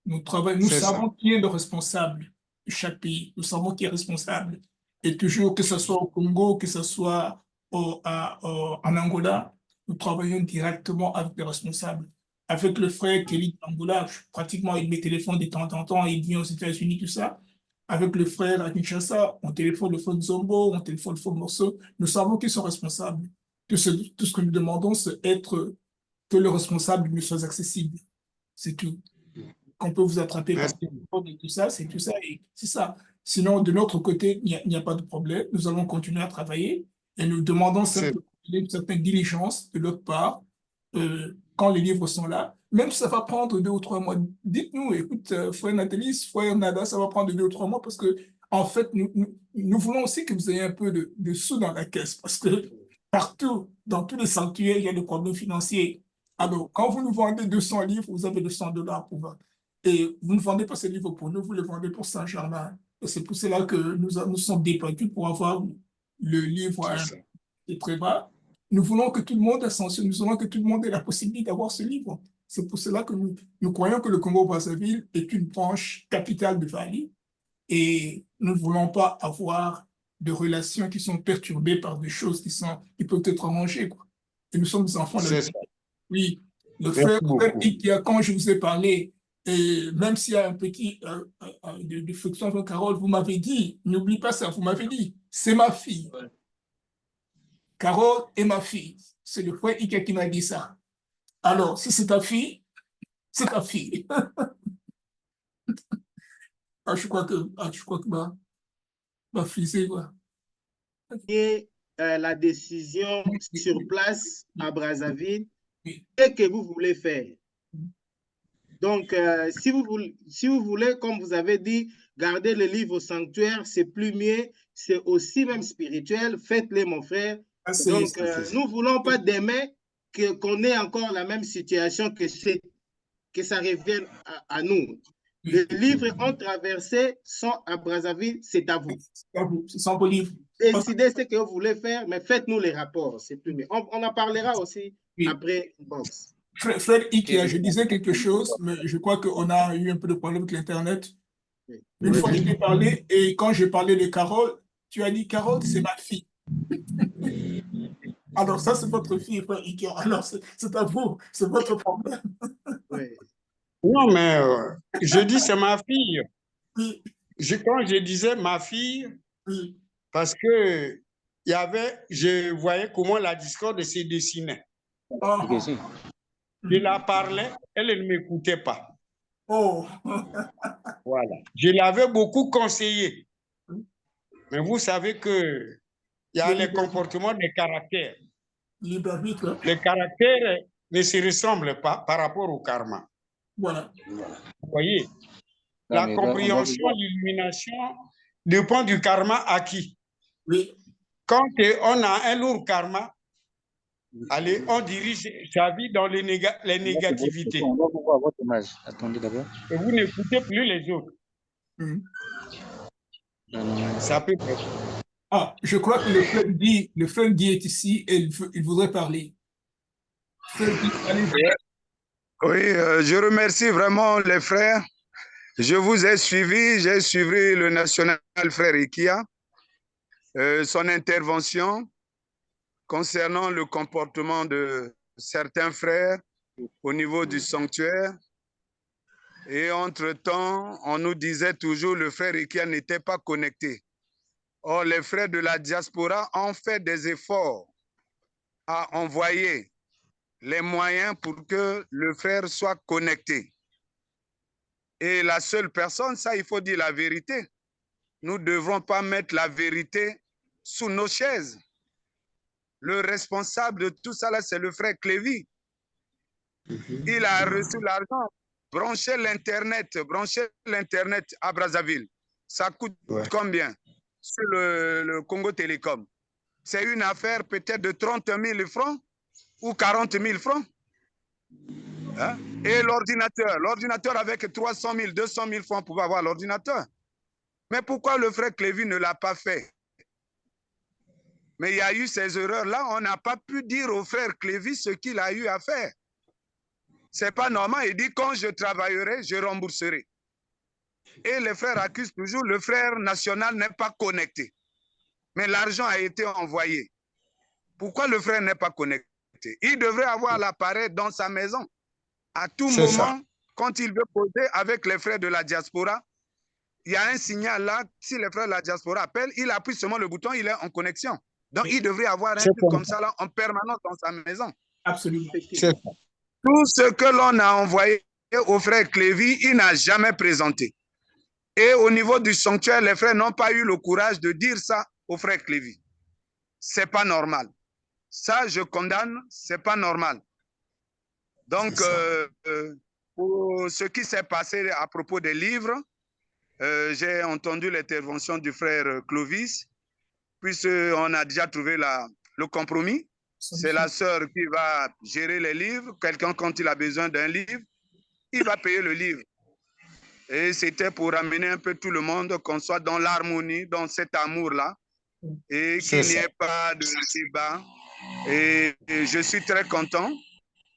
Speaker 2: Nous savons qui est le responsable de chaque pays. Nous savons qui est responsable. Et toujours, que ce soit au Congo, que ce soit en Angola, nous travaillons directement avec les responsables. Avec le frère Kelly d'Angola, pratiquement, il me téléphone de temps en temps, il vient aux États-Unis, tout ça. Avec le frère à Kinshasa, on téléphone le frère Zombo, on téléphone le frère Morceau. Nous savons qu'ils sont responsables. Tout ce que nous demandons, c'est que le responsable nous soit accessible. C'est tout. Qu'on peut vous attraper par téléphone et tout ça, c'est tout ça. Et c'est ça. Sinon, de notre côté, il n'y a pas de problème. Nous allons continuer à travailler et nous demandons une certaine diligence de l'autre part quand les livres sont là. Même si ça va prendre 2 ou 3 mois, dites-nous, écoute, frère Nathalie, frère Nada, ça va prendre 2 ou 3 mois parce que, en fait, nous voulons aussi que vous ayez un peu de sous dans la caisse parce que partout, dans tous les sanctuaires, il y a des problèmes financiers. Alors, quand vous nous vendez 200 livres, vous avez $200 pour vendre. Et vous ne vendez pas ces livres pour nous, vous les vendez pour Saint-Germain. Et c'est pour cela que nous sommes dépendus pour avoir le livre à un prix très bas. Nous voulons que tout le monde ascensionne, nous voulons que tout le monde ait la possibilité d'avoir ce livre. C'est pour cela que nous croyons que le Congo-Brazzaville est une branche capitale de Mali et nous ne voulons pas avoir de relations qui sont perturbées par des choses qui peuvent être arrangées, quoi. Et nous sommes des enfants de la... Oui, le frère Ikia, quand je vous ai parlé, et même s'il y a un petit de friction avec Carole, vous m'avez dit, n'oublie pas ça, vous m'avez dit, c'est ma fille. Carole est ma fille. C'est le frère Ikia qui m'a dit ça. Alors, si c'est ta fille, c'est ta fille. Je crois que ma fille, c'est quoi?
Speaker 3: Et la décision sur place à Brazzaville,
Speaker 2: Oui.
Speaker 3: qu'est-ce que vous voulez faire? Donc, si vous voulez, comme vous avez dit, garder le livre au sanctuaire, c'est plus mieux, c'est aussi même spirituel, faites-le, mon frère. Donc, nous ne voulons pas demain qu'on ait encore la même situation, que ça revienne à nous. Les livres ont traversé, sont à Brazzaville, c'est à vous.
Speaker 2: C'est à vous, c'est sans vos livres.
Speaker 3: Décidez ce que vous voulez faire, mais faites-nous les rapports, c'est plus mieux. On en parlera aussi après Box.
Speaker 2: Frère Ikia, je disais quelque chose, mais je crois qu'on a eu un peu de problème avec l'Internet. Une fois, je t'ai parlé, et quand j'ai parlé de Carole, tu as dit, Carole, c'est ma fille. Alors, ça, c'est votre fille, frère Ikia. Alors, c'est à vous, c'est votre problème.
Speaker 3: Oui.
Speaker 1: Non, mais je dis c'est ma fille.
Speaker 2: Oui.
Speaker 1: Quand je disais ma fille,
Speaker 2: Oui.
Speaker 1: parce que je voyais comment la discorde se dessinait. Je la parlais, elle ne m'écoutait pas.
Speaker 2: Oh.
Speaker 1: Voilà. Je l'avais beaucoup conseillé. Mais vous savez que il y a les comportements des caractères. Les caractères ne se ressemblent pas par rapport au karma.
Speaker 2: Voilà.
Speaker 1: Vous voyez, la compréhension, l'illumination dépend du karma acquis.
Speaker 2: Oui.
Speaker 1: Quand on a un lourd karma, allez, on dirige sa vie dans les négativités.
Speaker 6: On va voir votre image. Attendez d'abord.
Speaker 1: Et vous n'écoutez plus les autres. Ça peut être.
Speaker 2: Ah, je crois que le frère Guy est ici et il voudrait parler.
Speaker 7: Oui, je remercie vraiment les frères. Je vous ai suivi, j'ai suivi le national frère Ikia, son intervention concernant le comportement de certains frères au niveau du sanctuaire. Et entre-temps, on nous disait toujours que le frère Ikia n'était pas connecté. Or, les frères de la diaspora ont fait des efforts à envoyer les moyens pour que le frère soit connecté. Et la seule personne, ça, il faut dire la vérité. Nous ne devrons pas mettre la vérité sous nos chaises. Le responsable de tout ça, c'est le frère Clévy. Il a reçu l'argent. Brancher l'Internet à Brazzaville, ça coûte combien sur le Congo Télécom? C'est une affaire peut-être de 30 000 francs ou 40 000 francs. Hein? Et l'ordinateur avec 300 000, 200 000 francs pouvait avoir l'ordinateur. Mais pourquoi le frère Clévy ne l'a pas fait? Mais il y a eu ces erreurs-là, on n'a pas pu dire au frère Clévy ce qu'il a eu à faire. Ce n'est pas normal, il dit quand je travaillerai, je rembourserai. Et les frères accusent toujours, le frère national n'est pas connecté. Mais l'argent a été envoyé. Pourquoi le frère n'est pas connecté? Il devrait avoir l'appareil dans sa maison. À tout moment, quand il veut poser avec les frères de la diaspora, il y a un signal là, si les frères de la diaspora appellent, il appuie seulement le bouton, il est en connexion. Donc, il devrait avoir un truc comme ça là, en permanence dans sa maison.
Speaker 2: Absolument.
Speaker 7: Tout ce que l'on a envoyé au frère Clévy, il n'a jamais présenté. Et au niveau du sanctuaire, les frères n'ont pas eu le courage de dire ça au frère Clévy. Ce n'est pas normal. Ça, je condamne, ce n'est pas normal. Donc, pour ce qui s'est passé à propos des livres, j'ai entendu l'intervention du frère Clovis, puisqu'on a déjà trouvé le compromis. C'est la sœur qui va gérer les livres. Quelqu'un, quand il a besoin d'un livre, il va payer le livre. Et c'était pour amener un peu tout le monde, qu'on soit dans l'harmonie, dans cet amour-là, et qu'il n'y ait pas de débat. Et je suis très content.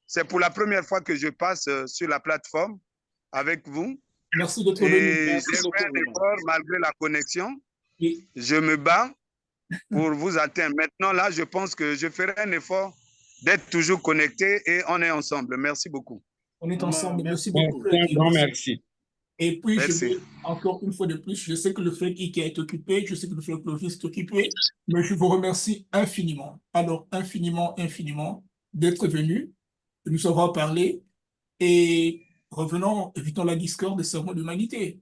Speaker 7: C'est pour la première fois que je passe sur la plateforme avec vous.
Speaker 2: Merci d'être venu.
Speaker 7: Et j'ai fait un effort malgré la connexion.
Speaker 2: Oui.
Speaker 7: Je me bats pour vous atteindre. Maintenant, là, je pense que je ferai un effort d'être toujours connecté et on est ensemble. Merci beaucoup.
Speaker 2: On est ensemble. Merci beaucoup.
Speaker 1: Un grand merci.
Speaker 2: Et puis,
Speaker 7: Merci.
Speaker 2: je vais encore une fois de plus, je sais que le frère Ike est occupé, je sais que le frère Clovis est occupé, mais je vous remercie infiniment. Alors, infiniment, infiniment d'être venu, de nous avoir parlé et revenons, évitons la discorde et servons l'humanité.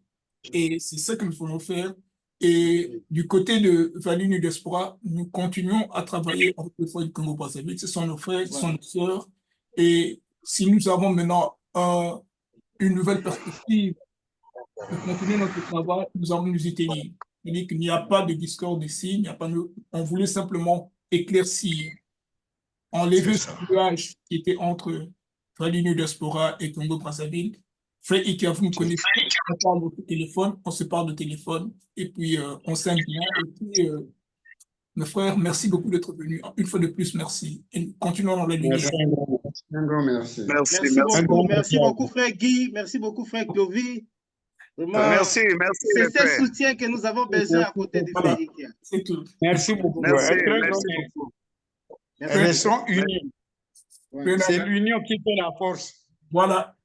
Speaker 2: Et c'est ça que nous voulons faire. Et du côté de Value New Diaspora, nous continuons à travailler avec les frères du Congo-Brazzaville. Ce sont nos frères, ce sont nos sœurs. Et si nous avons maintenant une nouvelle perspective de continuer notre travail, nous allons nous y tenir. C'est-à-dire qu'il n'y a pas de discorde ici, il n'y a pas de... on voulait simplement éclaircir, enlever ce nuage qui était entre Value New Diaspora et Congo-Brazzaville. Frère Ike, vous me connaissez, on parle au téléphone, on se parle au téléphone, et puis on s'aime bien. Et puis, mes frères, merci beaucoup d'être venus. Une fois de plus, merci. Et continuons dans la lumière.
Speaker 5: Un grand merci.
Speaker 3: Merci beaucoup, frère Guy. Merci beaucoup, frère Clovis.
Speaker 7: Merci.
Speaker 3: C'est ce soutien que nous avons besoin à côté du frère Ike.
Speaker 2: C'est tout.
Speaker 1: Merci beaucoup.
Speaker 7: Merci
Speaker 1: beaucoup.
Speaker 3: Merci.
Speaker 1: Restons unis. C'est l'union qui fait la force.
Speaker 2: Voilà.